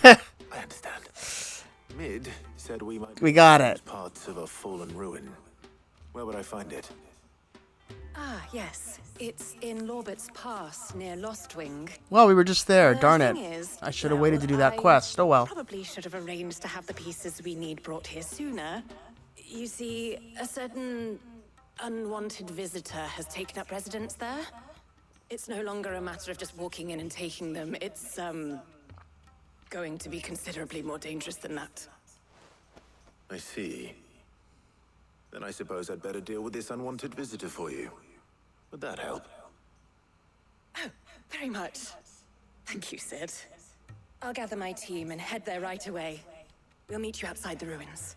I understand. Mid said we might... We got it. ...parts of a fallen ruin. Where would I find it? Ah, yes. It's in Lorbert's Pass, near Lostwing. Well, we were just there. Darn it. Thing is, I should have waited to do that quest. Oh well. Probably should have arranged to have the pieces we need brought here sooner. You see, a certain unwanted visitor has taken up residence there. It's no longer a matter of just walking in and taking them. It's, going to be considerably more dangerous than that. I see. Then I suppose I'd better deal with this unwanted visitor for you. Would that help? Oh, very much. Thank you, Sid. I'll gather my team and head there right away. We'll meet you outside the ruins.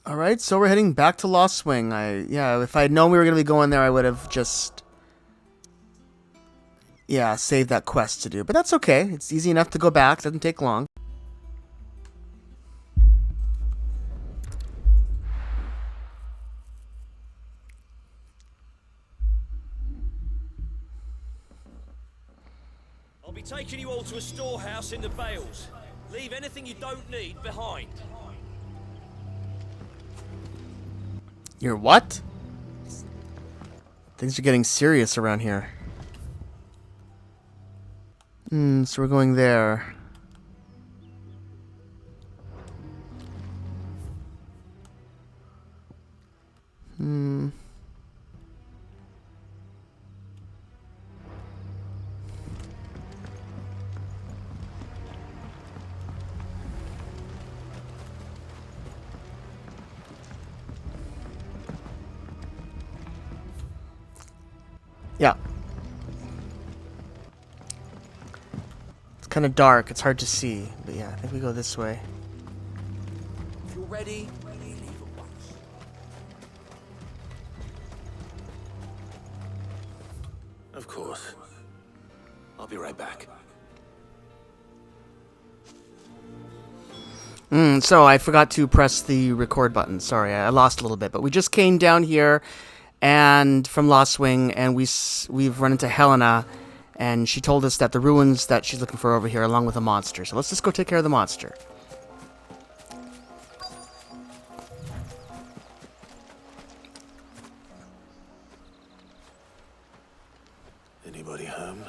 Alright, so we're heading back to Lost Swing. Yeah, if I had known we were going to be going there, I would have just... yeah, saved that quest to do. But that's okay. It's easy enough to go back. Doesn't take long. I'll be taking you all to a storehouse in the Vales. Leave anything you don't need behind. You're what? Things are getting serious around here. So we're going there. Yeah. kind of dark. It's hard to see. But yeah, I think we go this way. If you're ready, leave at once. Of course. I'll be right back. So I forgot to press the record button. Sorry, I lost a little bit. But we just came down here and from Lost Wing, and we've run into Helena, and she told us that the ruins that she's looking for over here, along with a monster. So let's just go take care of the monster. Anybody home?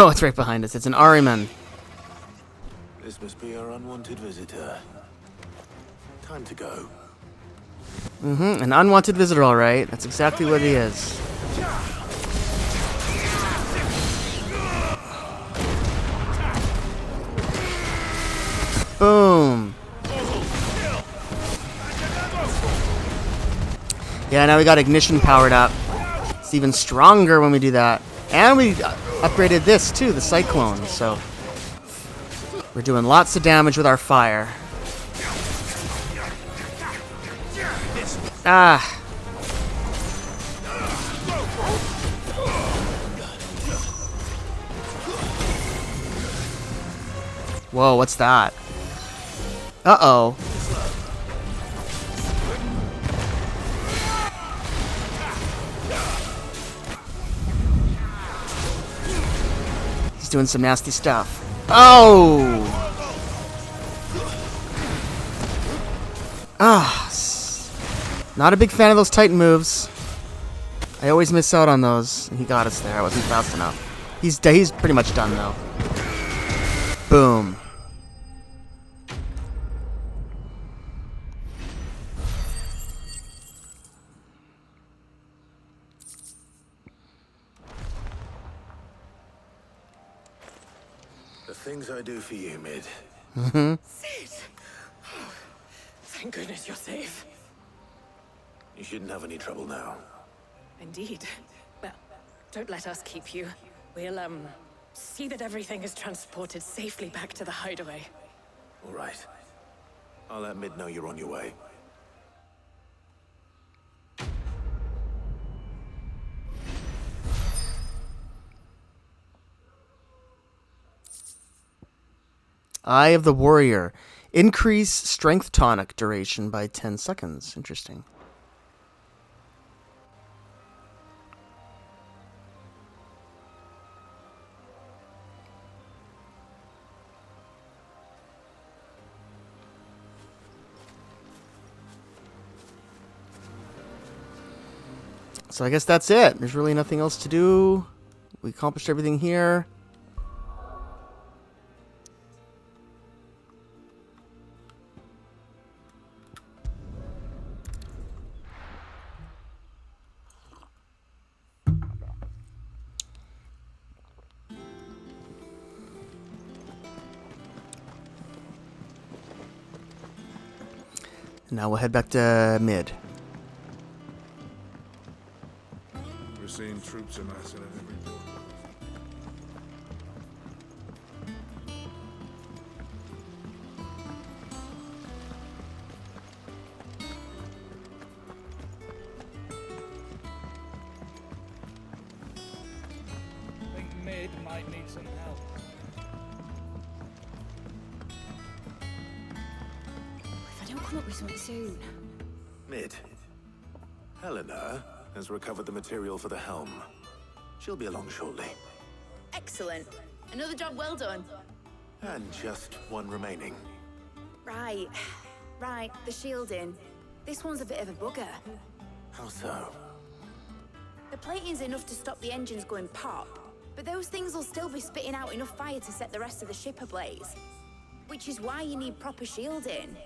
Oh, it's right behind us. It's an Ahriman. This must be our unwanted visitor. Time to go. An unwanted visitor, all right. That's exactly what he is. Boom. Yeah, now we got ignition powered up. It's even stronger when we do that. And we upgraded this too, the Cyclone, so we're doing lots of damage with our fire. Ah. Whoa, what's that? Uh-oh. He's doing some nasty stuff. Oh! Not a big fan of those Titan moves. I always miss out on those. And he got us there. I wasn't fast enough. He's pretty much done, though. Boom. The things I do for you, Mid. Sid! Oh, thank goodness you're safe. You shouldn't have any trouble now. Indeed. Well, don't let us keep you. We'll, see that everything is transported safely back to the hideaway. All right. I'll let Mid know you're on your way. Eye of the Warrior. Increase strength tonic duration by 10 seconds. Interesting. So I guess that's it. There's really nothing else to do. We accomplished everything here. Now we'll head back to Mid. We're seeing troops amassing at every door. I think Mid might need some help. If I don't come up with something soon. Mid. Helena has recovered the material for the helm. She'll be along shortly. Excellent. Another job well done. And just one remaining. Right. Right, the shielding. This one's a bit of a bugger. How so? The plating's enough to stop the engines going pop, but those things will still be spitting out enough fire to set the rest of the ship ablaze. Which is why you need proper shielding.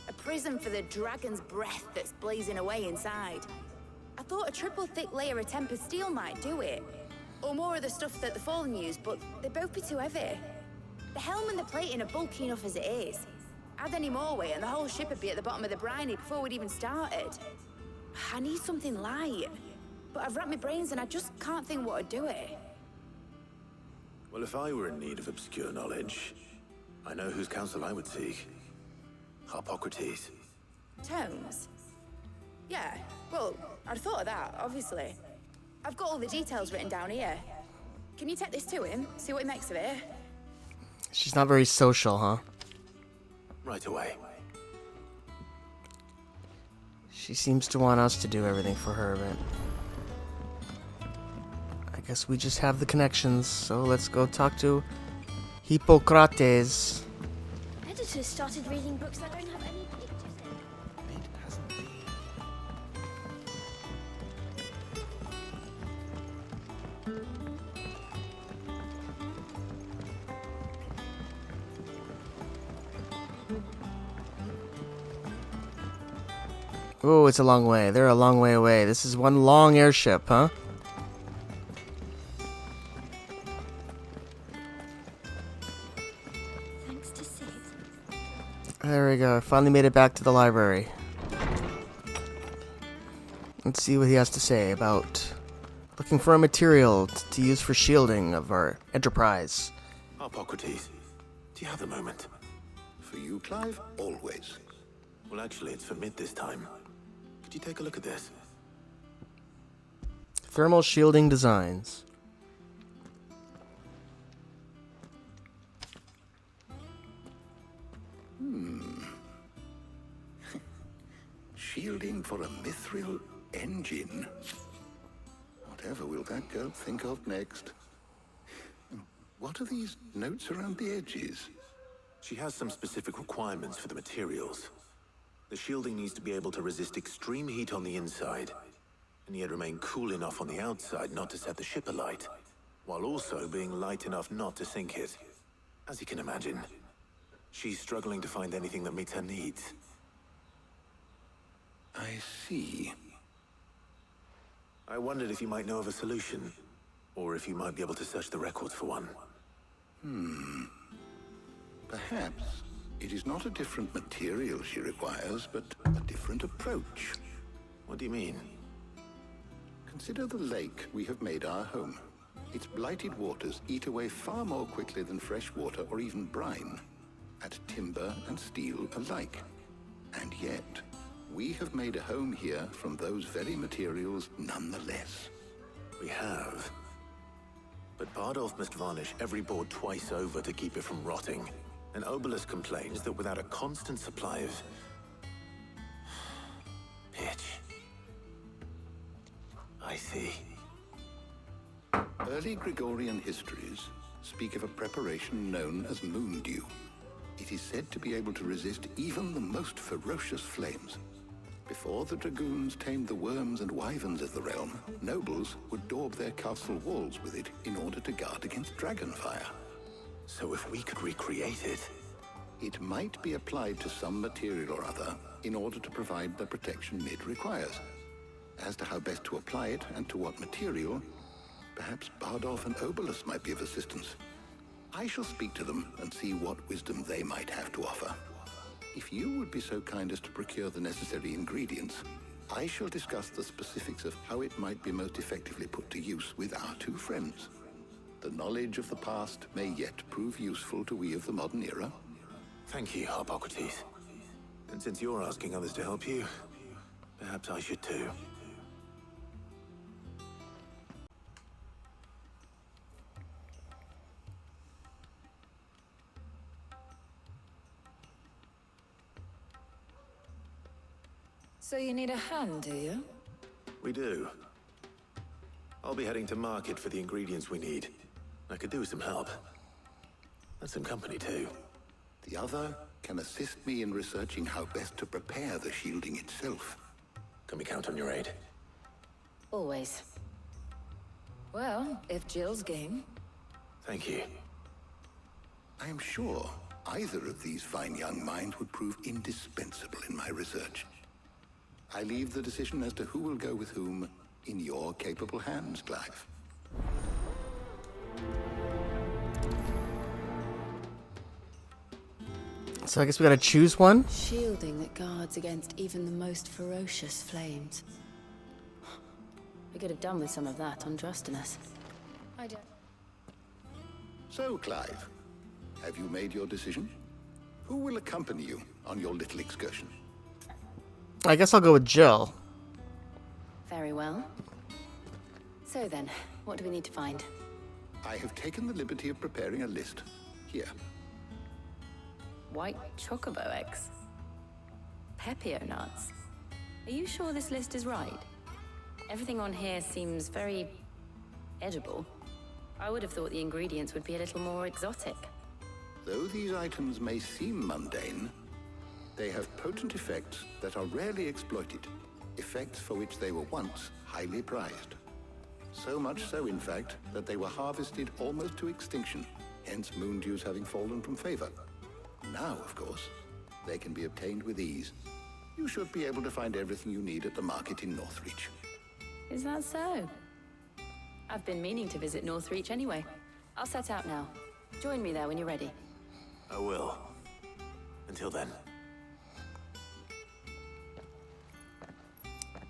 A prison for the dragon's breath that's blazing away inside. I thought a triple thick layer of tempered steel might do it. Or more of the stuff that the Fallen use, but they'd both be too heavy. The helm and the plating are bulky enough as it is. Add any more weight and the whole ship would be at the bottom of the briny before we'd even started. I need something light. but I've racked my brains and I just can't think what would do it. Well, if I were in need of obscure knowledge, I know whose counsel I would seek. Hippocrates. Tomes? Yeah, well, I'd thought of that, obviously. I've got all the details written down here. Can you take this to him, see what he makes of it? She's not very social, huh? Right away. She seems to want us to do everything for her, but I guess we just have the connections, so let's go talk to Hippocrates. Editors started reading books that don't have any pictures in. Oh, it's a long way. They're a long way away. This is one long airship, huh? Thanks to Sid. There we go. I finally made it back to the library. Let's see what he has to say about looking for a material to use for shielding of our enterprise. Hippocrates, do you have a moment? For you, Clive, always. Well, actually, it's for mid this time. Could you take a look at this? Thermal shielding designs. Shielding for a mithril engine. Whatever will that girl think of next? What are these notes around the edges? She has some specific requirements for the materials. The shielding needs to be able to resist extreme heat on the inside, and yet remain cool enough on the outside not to set the ship alight, while also being light enough not to sink it. As you can imagine, she's struggling to find anything that meets her needs. I see. I wondered if you might know of a solution, or if you might be able to search the records for one. Perhaps it is not a different material she requires, but a different approach. What do you mean? Consider the lake we have made our home. Its blighted waters eat away far more quickly than fresh water or even brine, at timber and steel alike. And yet, we have made a home here from those very materials nonetheless. We have. But Bardolph must varnish every board twice over to keep it from rotting. And Obelus complains that without a constant supply of pitch. I see. Early Gregorian histories speak of a preparation known as moon dew. It is said to be able to resist even the most ferocious flames. Before the dragoons tamed the worms and wyverns of the realm, nobles would daub their castle walls with it in order to guard against dragonfire. So if we could recreate it... It might be applied to some material or other in order to provide the protection Mid requires. As to how best to apply it and to what material, perhaps Bardolph and Obelus might be of assistance. I shall speak to them and see what wisdom they might have to offer. If you would be so kind as to procure the necessary ingredients, I shall discuss the specifics of how it might be most effectively put to use with our two friends. The knowledge of the past may yet prove useful to we of the modern era. Thank you, Hippocrates. And since you're asking others to help you, perhaps I should too. So you need a hand, do you? We do. I'll be heading to market for the ingredients we need. I could do with some help. And some company too. The other can assist me in researching how best to prepare the shielding itself. Can we count on your aid? Always. Well, if Jill's game. Thank you. I am sure either of these fine young minds would prove indispensable in my research. I leave the decision as to who will go with whom in your capable hands, Clive. So I guess we gotta choose one? Shielding that guards against even the most ferocious flames. A We could have done with some of that untrustiness. I don't. So, Clive, have you made your decision? Who will accompany you on your little excursion? I guess I'll go with Jill. Very well. So then, what do we need to find? I have taken the liberty of preparing a list. Here. White chocobo eggs. Pepio nuts. Are you sure this list is right? Everything on here seems very edible. I would have thought the ingredients would be a little more exotic. Though these items may seem mundane, they have potent effects that are rarely exploited, effects for which they were once highly prized. So much so, in fact, that they were harvested almost to extinction, hence moon dews having fallen from favor. Now, of course, they can be obtained with ease. You should be able to find everything you need at the market in Northreach. Is that so? I've been meaning to visit Northreach anyway. I'll set out now. Join me there when you're ready. I will. Until then.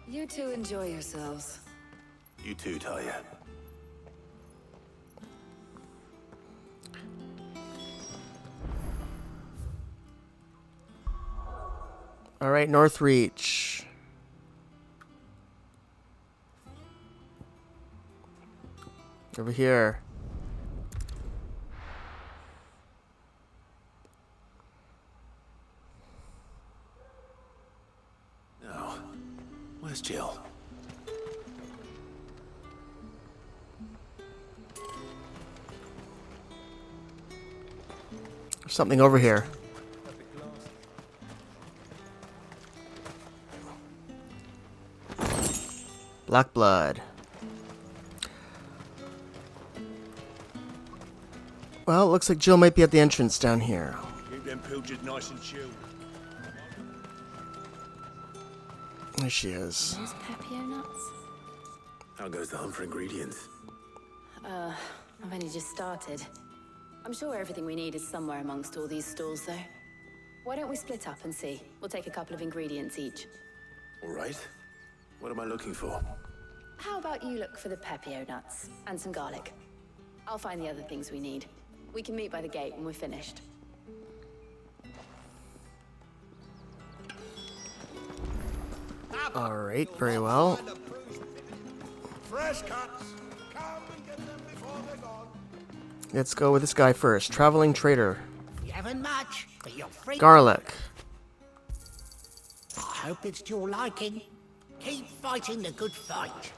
You two enjoy yourselves. You too, Talia. All right, Northreach. Over here. Now, where's Jill? There's something over here. Black blood. Well, it looks like Jill might be at the entrance down here. Keep them pilgers nice and chilled. There she is. Those Pepio nuts? How goes the hunt for ingredients? I've only just started. I'm sure everything we need is somewhere amongst all these stalls, though. Why don't we split up and see? We'll take a couple of ingredients each. All right. What am I looking for? How about you look for the Pepio nuts and some garlic? I'll find the other things we need. We can meet by the gate when we're finished. All right, very well. Fresh cuts. Come and get them before they're gone. Let's go with this guy first. Traveling trader. You haven't much, but you're free. Garlic. I hope it's to your liking. Keep fighting the good fight.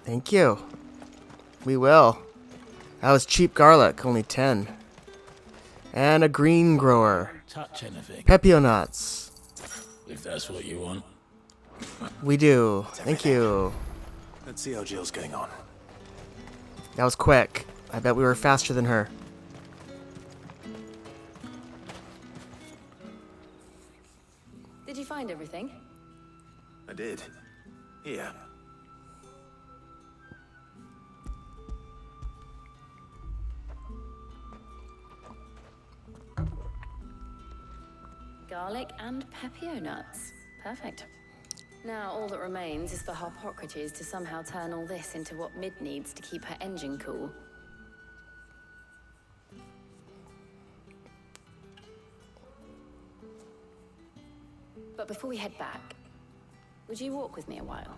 Thank you. We will. That was cheap garlic, only 10. And a green grower. Touch anything. Pepio nuts. If that's what you want. We do. Thank you. Let's see how Jill's getting on. That was quick. I bet we were faster than her. Did you find everything? I did. Here. Garlic and Pepio nuts. Perfect. Now all that remains is for Harpocrates to somehow turn all this into what Mid needs to keep her engine cool. But before we head back, would you walk with me a while?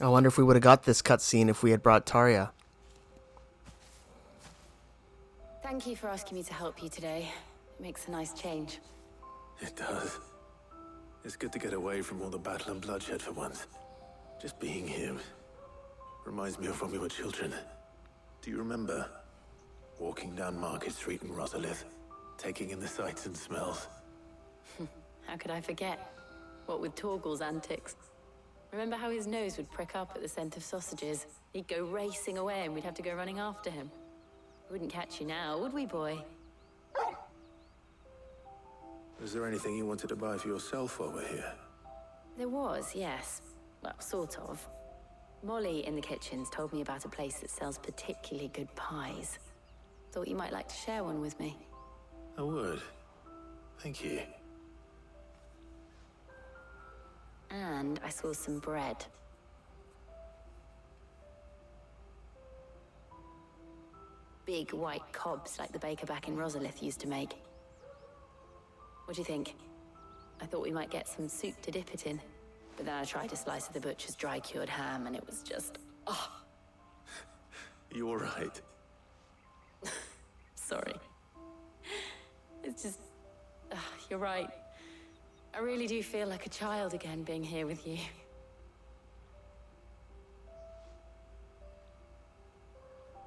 I wonder if we would have got this cutscene if we had brought Tarja. Thank you for asking me to help you today. It makes a nice change. It does. It's good to get away from all the battle and bloodshed for once. Just being here reminds me of when we were children. Do you remember walking down Market Street in Rosalith, taking in the sights and smells? How could I forget? What with Torgal's antics. Remember how his nose would prick up at the scent of sausages? He'd go racing away and we'd have to go running after him. We wouldn't catch you now, would we, boy? Was there anything you wanted to buy for yourself while we're here? There was, yes. Well, sort of. Molly in the kitchen's told me about a place that sells particularly good pies. Thought you might like to share one with me. I would. Thank you. And I saw some bread. Big white cobs like the baker back in Rosalith used to make. What do you think? I thought we might get some soup to dip it in. But then I tried a slice of the butcher's dry-cured ham and it was just... oh. You all right? Sorry. It's just... you're right. I really do feel like a child again being here with you.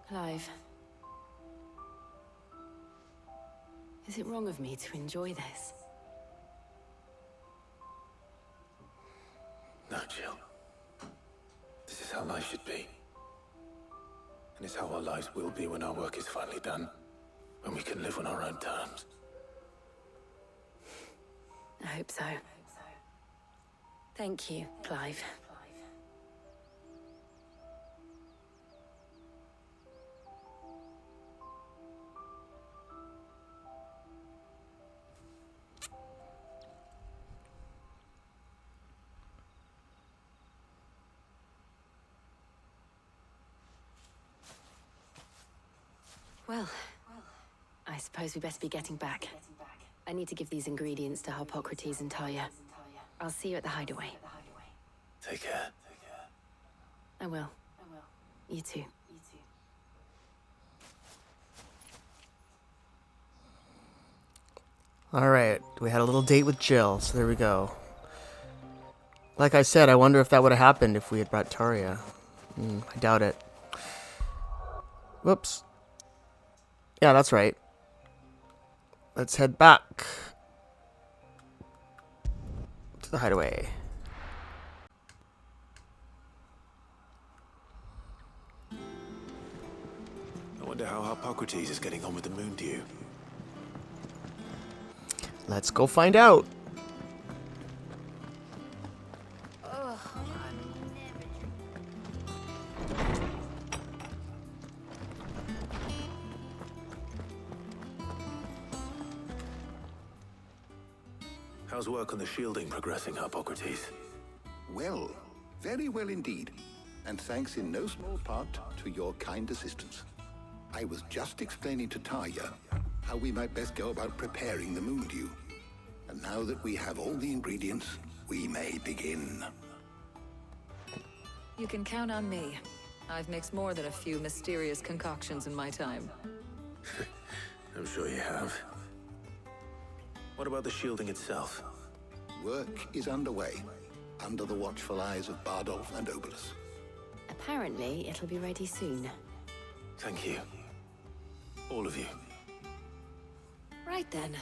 Clive. Is it wrong of me to enjoy this? No, Jill. This is how life should be. And it's how our lives will be when our work is finally done. When we can live on our own terms. I hope so. Thank you, Clive. Well, I suppose we better be getting back. I need to give these ingredients to Harpocrates and Talia. I'll see you at the hideaway. Take care. I will. You too. Alright, we had a little date with Jill, so there we go. Like I said, I wonder if that would have happened if we had brought Taria. I doubt it. Whoops. Yeah, that's right. Let's head back to the hideaway. I wonder how Harpocrates is getting on with the moon dew. Let's go find out. How's work on the shielding progressing, Harpocrates? Well, very well indeed. And thanks in no small part to your kind assistance. I was just explaining to Talia how we might best go about preparing the moon dew. And now that we have all the ingredients, we may begin. You can count on me. I've mixed more than a few mysterious concoctions in my time. I'm sure you have. What about the shielding itself? Work is underway, under the watchful eyes of Bardolph and Obolus. Apparently, it'll be ready soon. Thank you. All of you. Right then.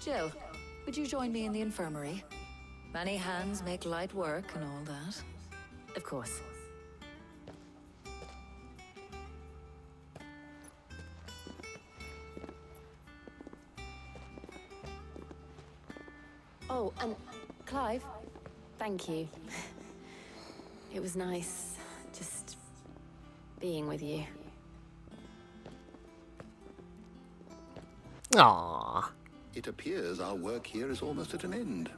Jill, would you join me in the infirmary? Many hands make light work and all that. Of course. Oh, and Clive, thank you. It was nice just being with you. Aww. It appears our work here is almost at an end.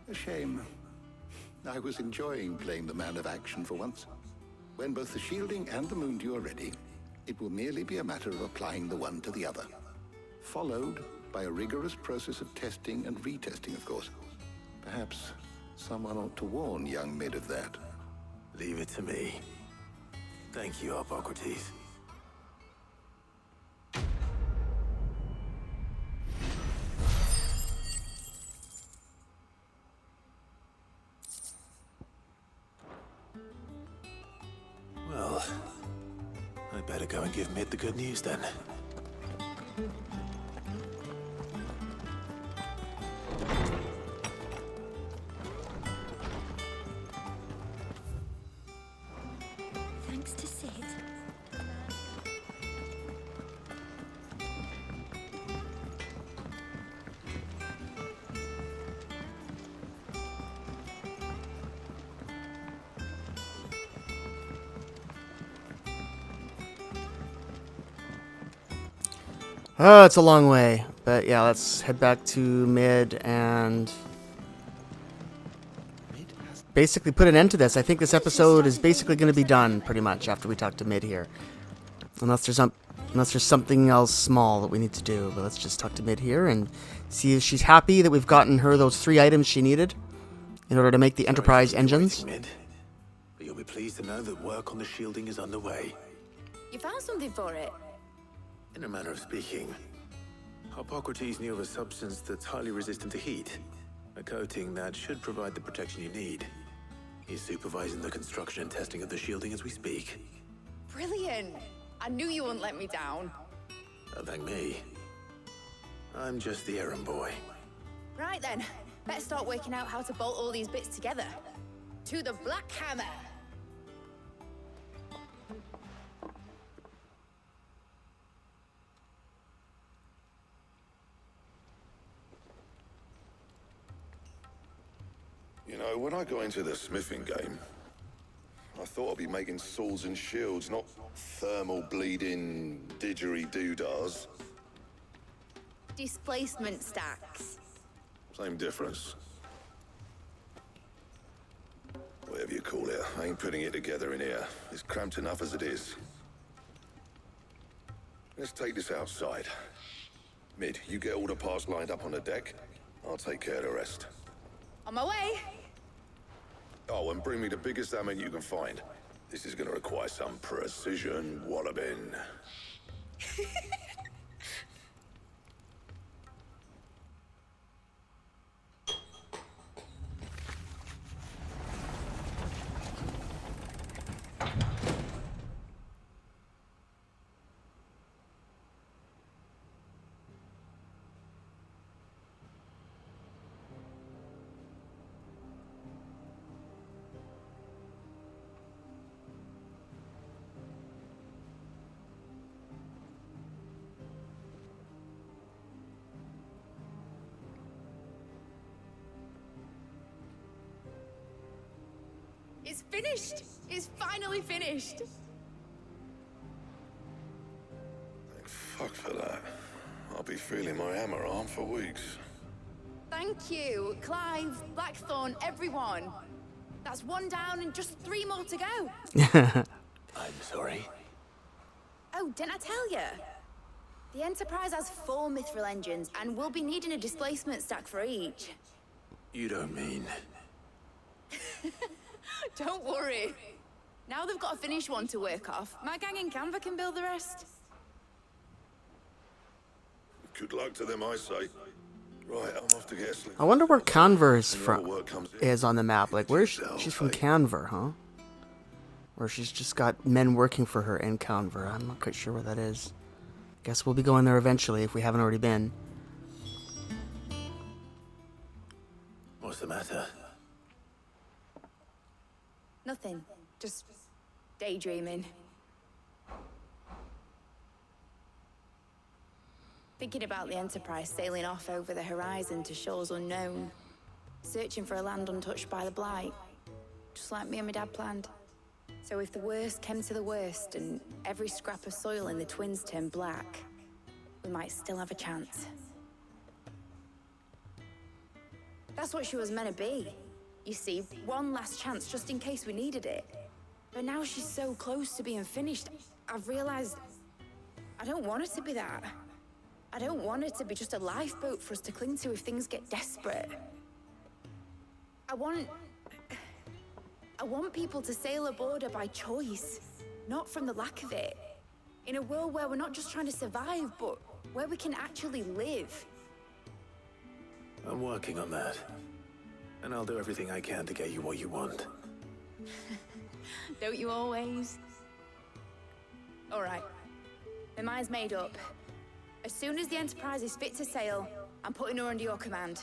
A shame. I was enjoying playing the man of action for once. When both the shielding and the moon dew are ready, it will merely be a matter of applying the one to the other. Followed by a rigorous process of testing and retesting, of course. Perhaps someone ought to warn young Mid of that. Leave it to me. Thank you, Harpocrates. Well, I better go and give Mid the good news then. Thanks to Sid. Oh, it's a long way. But yeah, let's head back to mid and basically put an end to this. I think this episode is basically going to be done pretty much after we talk to mid here. Unless there's something else small that we need to do. But let's just talk to mid here and see if she's happy that we've gotten her those 3 items she needed in order to make the Enterprise engines. Mid, but you'll be pleased to know that work on the shielding is underway. You found something for it? In a manner of speaking, Hippocrates knew of a substance that's highly resistant to heat. A coating that should provide the protection you need. He's supervising the construction and testing of the shielding as we speak. Brilliant! I knew you wouldn't let me down. Don't thank me. I'm just the errand boy. Right then, let's start working out how to bolt all these bits together. To the Black Hammer! You know, when I got into the smithing game, I thought I'd be making swords and shields, not thermal bleeding didgeridoo-dahs. Displacement stacks. Same difference. Whatever you call it, I ain't putting it together in here. It's cramped enough as it is. Let's take this outside. Mid, you get all the parts lined up on the deck. I'll take care of the rest. On my way! Oh, and bring me the biggest hammer you can find. This is gonna require some precision walloping. It's finished! It's finally finished! Thank fuck for that. I'll be feeling my hammer arm for weeks. Thank you, Clive, Blackthorn, everyone. That's 1 down and just 3 more to go. I'm sorry. Oh, didn't I tell you? The Enterprise has 4 mithril engines, and we'll be needing a displacement stack for each. You don't mean... Don't worry. Now they've got a finished one to work off. My gang in Canva can build the rest. Good luck to them, I say. Right, I'm off to get sleep. I wonder where Canver is on the map. Like, where's she's from Canver, huh? Or she's just got men working for her in Canver. I'm not quite sure where that is. Guess we'll be going there eventually if we haven't already been. What's the matter? Nothing. Just daydreaming. Thinking about the Enterprise sailing off over the horizon to shores unknown. Searching for a land untouched by the Blight. Just like me and my dad planned. So if the worst came to the worst and every scrap of soil in the Twins turned black, we might still have a chance. That's what she was meant to be. You see, one last chance just in case we needed it. But now she's so close to being finished, I've realized I don't want it to be that. I don't want it to be just a lifeboat for us to cling to if things get desperate. I want people to sail aboard her by choice, not from the lack of it. In a world where we're not just trying to survive, but where we can actually live. I'm working on that. And I'll do everything I can to get you what you want. Don't you always? All right. My mind's made up. As soon as the Enterprise is fit to sail, I'm putting her under your command.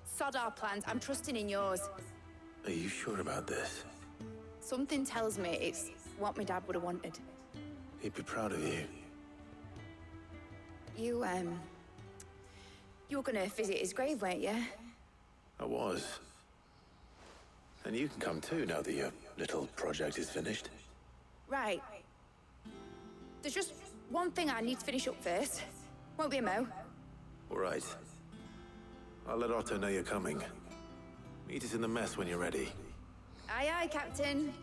Sod our plans, I'm trusting in yours. Are you sure about this? Something tells me it's what my dad would have wanted. He'd be proud of you. You were gonna visit his grave, weren't you? I was. And you can come too now that your little project is finished. Right. There's just one thing I need to finish up first. Won't be a mo. All right. I'll let Otto know you're coming. Meet us in the mess when you're ready. Aye, aye, Captain.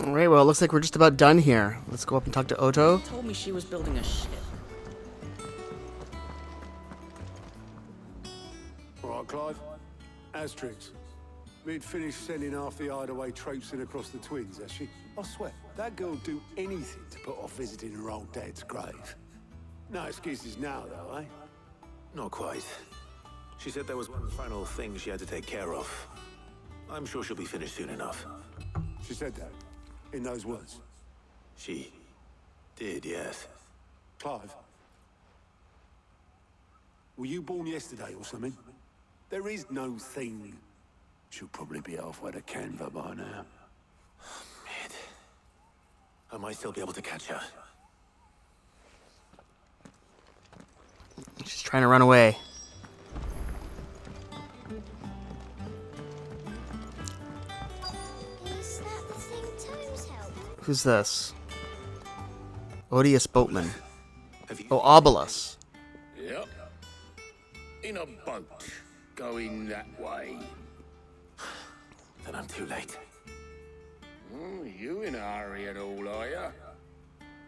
Alright, well, it looks like we're just about done here. Let's go up and talk to Otto. Told me she was building a ship. All right, Clive. Asterix. We'd finished sending half the hideaway traipsing across the twins, has she? I swear, that girl'd do anything to put off visiting her old dad's grave. No excuses now, though, eh? Not quite. She said there was one final thing she had to take care of. I'm sure she'll be finished soon enough. She said that? In those words? She did, yes. Clive? Were you born yesterday or something? There is no thing. She'll probably be halfway to Canva by now. Mid. I might still be able to catch her. She's trying to run away. Is that the thing Tomes helped? Who's this? Odious Boatman. Oh, Obolus. Yep. In a boat. Going that way. Then I'm too late. You in a hurry at all, are you?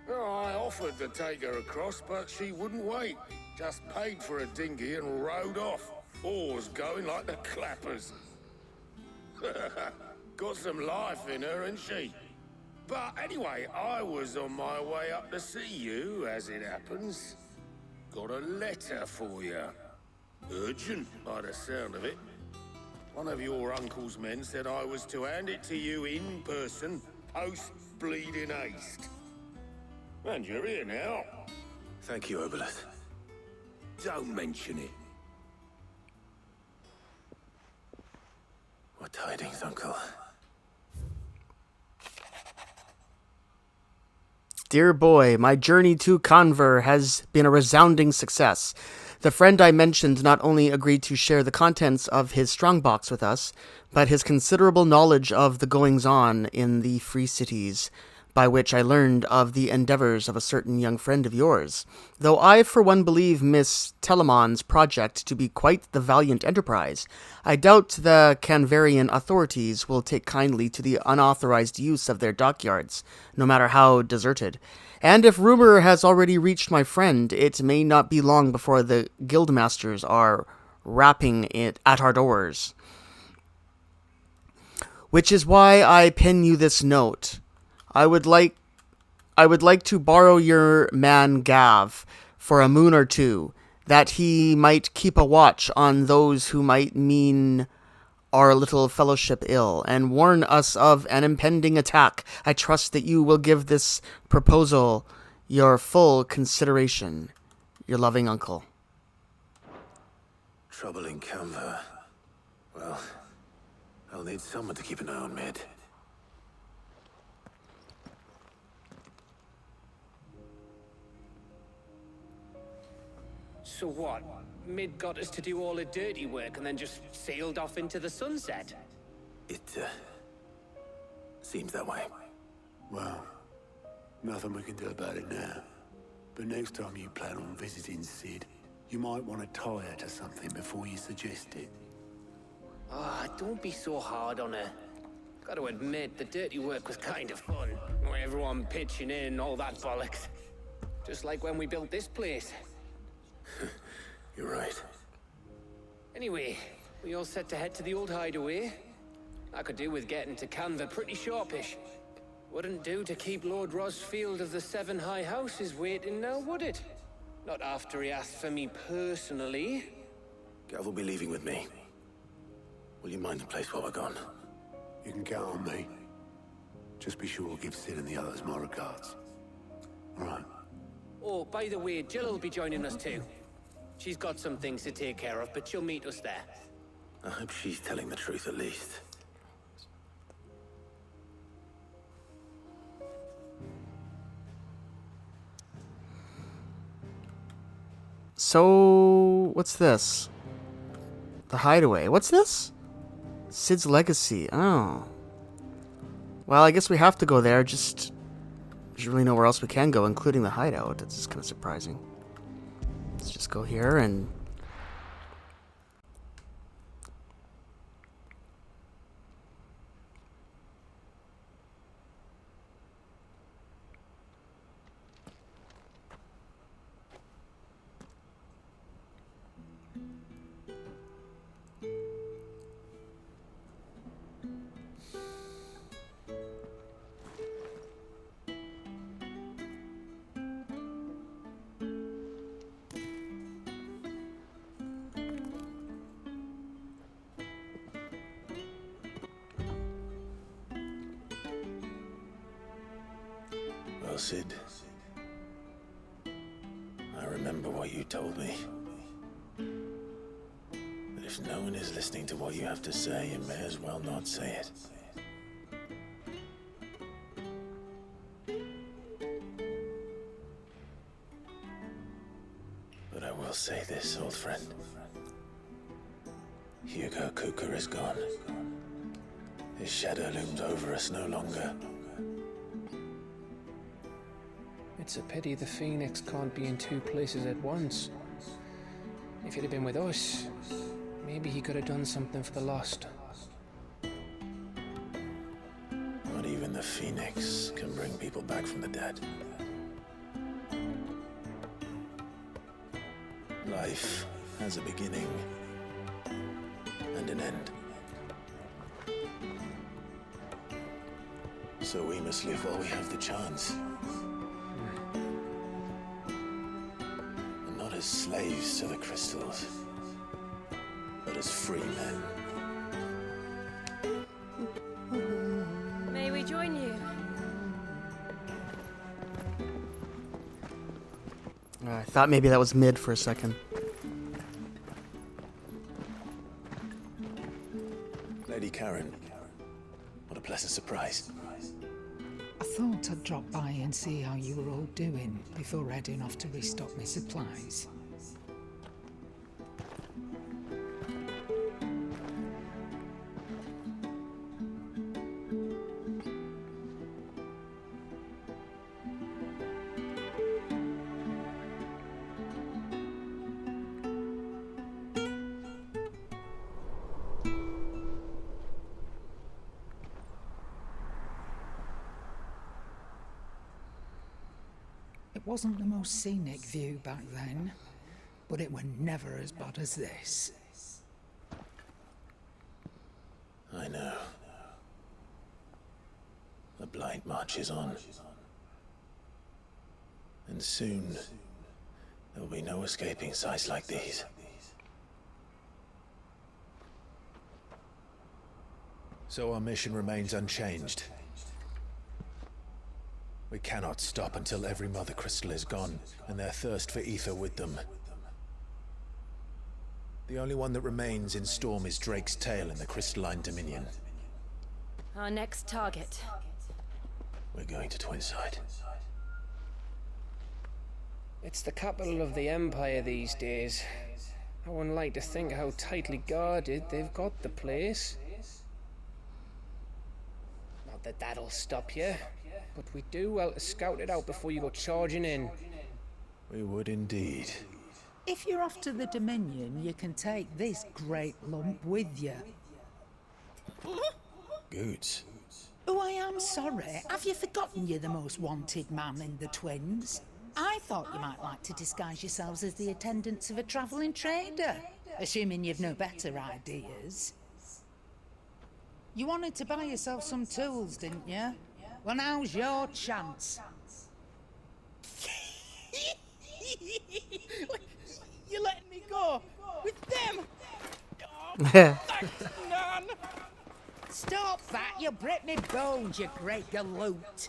Oh, I offered to take her across, but she wouldn't wait. Just paid for a dinghy and rowed off. Oars going like the clappers. Got some life in her, ain't she? But anyway, I was on my way up to see you, as it happens. Got a letter for you. Urgent, by the sound of it. One of your uncle's men said I was to hand it to you in person, post-bleeding haste. And you're here now. Thank you, Obolus. Don't mention it. What tidings, Uncle? Dear boy, my journey to Conver has been a resounding success. The friend I mentioned not only agreed to share the contents of his strongbox with us, but his considerable knowledge of the goings-on in the Free Cities, by which I learned of the endeavors of a certain young friend of yours. Though I, for one, believe Miss Telemon's project to be quite the valiant enterprise, I doubt the Canvarian authorities will take kindly to the unauthorized use of their dockyards, no matter how deserted. And if rumor has already reached my friend, it may not be long before the guildmasters are rapping it at our doors. Which is why I pen you this note. I would like to borrow your man Gav for a moon or two, that he might keep a watch on those who might mean our little fellowship ill, and warn us of an impending attack. I trust that you will give this proposal your full consideration. Your loving uncle. Trouble in Canva. Well, I'll need someone to keep an eye on Mid. So what? Mid got us to do all the dirty work and then just sailed off into the sunset? It, seems that way. Well, nothing we can do about it now. But next time you plan on visiting Sid, you might want to tie her to something before you suggest it. Ah, don't be so hard on her. Gotta admit, the dirty work was kind of fun. Everyone pitching in, all that bollocks. Just like when we built this place. You're right. Anyway, we all set to head to the old hideaway. I could do with getting to Canva pretty sharpish. Wouldn't do to keep Lord Rosfield of the Seven High Houses waiting now, would it? Not after he asked for me personally. Gav will be leaving with me. Will you mind the place while we're gone? You can count on me. Just be sure to give Sid and the others my regards. All right. Oh, by the way, Jill will be joining us too. She's got some things to take care of, but she'll meet us there. I hope she's telling the truth at least. So, what's this? The hideaway. What's this? Sid's legacy. Oh. Well, I guess we have to go there. Just there's really nowhere else we can go, including the hideout. That's just kind of surprising. Let's just go here and... Well, Sid, I remember what you told me. That if no one is listening to what you have to say, you may as well not say it. But I will say this, old friend. Hugo Cooker is gone. His shadow looms over us no longer. It's a pity the Phoenix can't be in two places at once. If he'd have been with us, maybe he could have done something for the lost. Not even the Phoenix can bring people back from the dead. Life has a beginning and an end. So we must live while we have the chance. And not as slaves to the crystals, but as free men. May we join you? I thought maybe that was mid for a second. Lady Karen, what a pleasant surprise. I thought I'd drop by and see how you were all doing before heading off to restock my supplies. It wasn't the most scenic view back then, but it were never as bad as this. I know. The blight marches on. And soon, there will be no escaping sights like these. So our mission remains unchanged. We cannot stop until every Mother Crystal is gone, and their thirst for ether with them. The only one that remains in Storm is Drake's tail in the Crystalline Dominion. Our next target. We're going to Twinside. It's the capital of the Empire these days. I wouldn't like to think how tightly guarded they've got the place. Not that that'll stop you, but we do well to scout it out before you go charging in. We would indeed. If you're off to the Dominion, you can take this great lump with you. Goods. Oh, I am sorry. Have you forgotten you're the most wanted man in the Twins? I thought you might like to disguise yourselves as the attendants of a travelling trader, assuming you've no better ideas. You wanted to buy yourself some tools, didn't you? Well, now's your chance. You're letting me go with them? Oh, none. Stop that! You'll break me bones, you great galoot.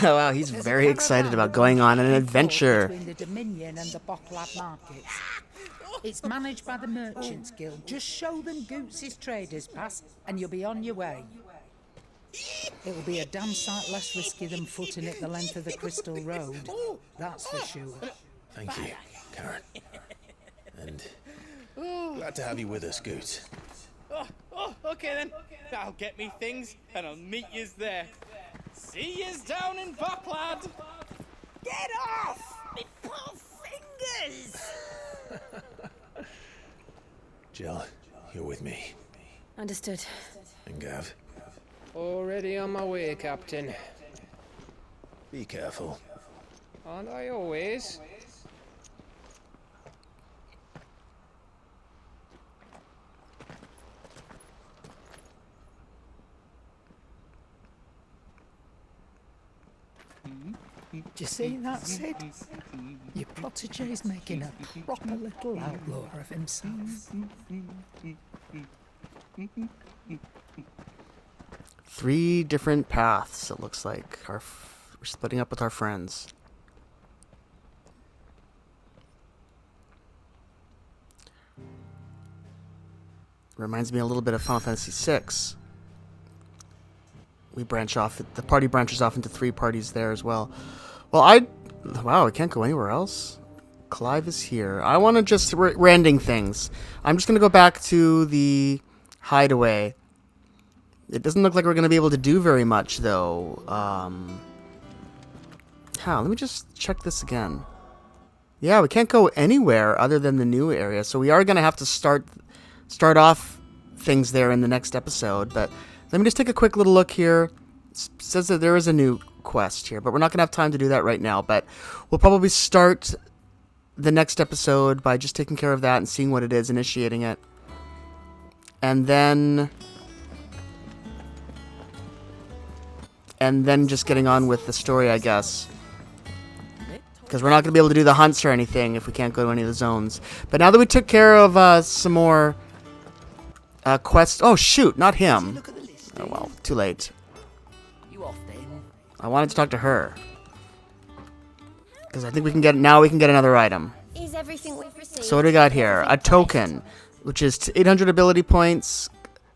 Wow, he's very excited about going on an adventure. Between the Dominion and the Bocklab markets. It's managed by the Merchants Guild. Just show them Goots' traders pass, and you'll be on your way. It'll be a damn sight less risky than footing it the length of the Crystal Road. That's for sure. Thank you, Karen. And glad to have you with us, Goots. Oh, okay then. I'll get me things and I'll meet yous there. See yous down in Bucklad. Get off! Me poor fingers! Jill, you're with me. Understood. And Gav, Already on my way, Captain. be careful. Aren't I always? Do you see that, Sid? Your protege's making a proper little outlaw of himself. 3 different paths, it looks like. We're splitting up with our friends. Reminds me a little bit of Final Fantasy VI. We branch off, the party branches off into 3 parties there as well. Well, wow, I can't go anywhere else. Clive is here. I want to just, we're ending things. I'm just going to go back to the hideaway. It doesn't look like we're going to be able to do very much, though. Let me just check this again. Yeah, we can't go anywhere other than the new area, so we are going to have to start off things there in the next episode, but let me just take a quick little look here. It says that there is a new quest here, but we're not going to have time to do that right now, but we'll probably start the next episode by just taking care of that and seeing what it is, initiating it. And then just getting on with the story, I guess. Because we're not going to be able to do the hunts or anything if we can't go to any of the zones. But now that we took care of some more quests... Oh, shoot, not him. Oh, well, too late. You off then? I wanted to talk to her. Because I think we can get another item. Is everything we've received? So what do we got here? A token, which is 800 ability points,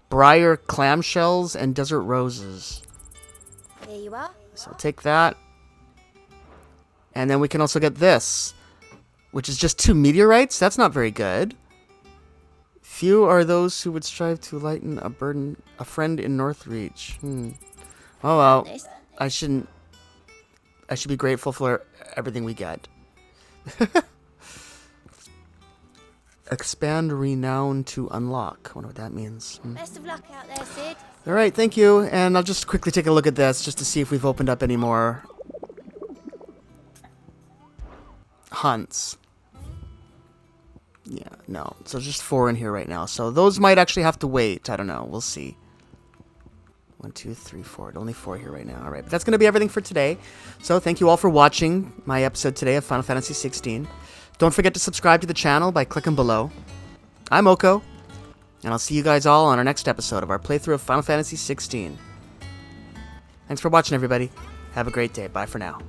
briar clamshells, and desert roses. Here you are. So I'll take that. And then we can also get this, which is just 2 meteorites. That's not very good. Few are those who would strive to lighten a burden, a friend in Northreach. Oh well, I should be grateful for everything we get. Expand renown to unlock. I wonder what that means. Best of luck out there, Sid. All right, thank you. And I'll just quickly take a look at this just to see if we've opened up any more hunts. Yeah, no. So just 4 in here right now. So those might actually have to wait. I don't know. We'll see. 1, 2, 3, 4. Only 4 here right now. All right, but that's going to be everything for today. So thank you all for watching my episode today of Final Fantasy XVI. Don't forget to subscribe to the channel by clicking below. I'm Oko, and I'll see you guys all on our next episode of our playthrough of Final Fantasy XVI. Thanks for watching, everybody. Have a great day. Bye for now.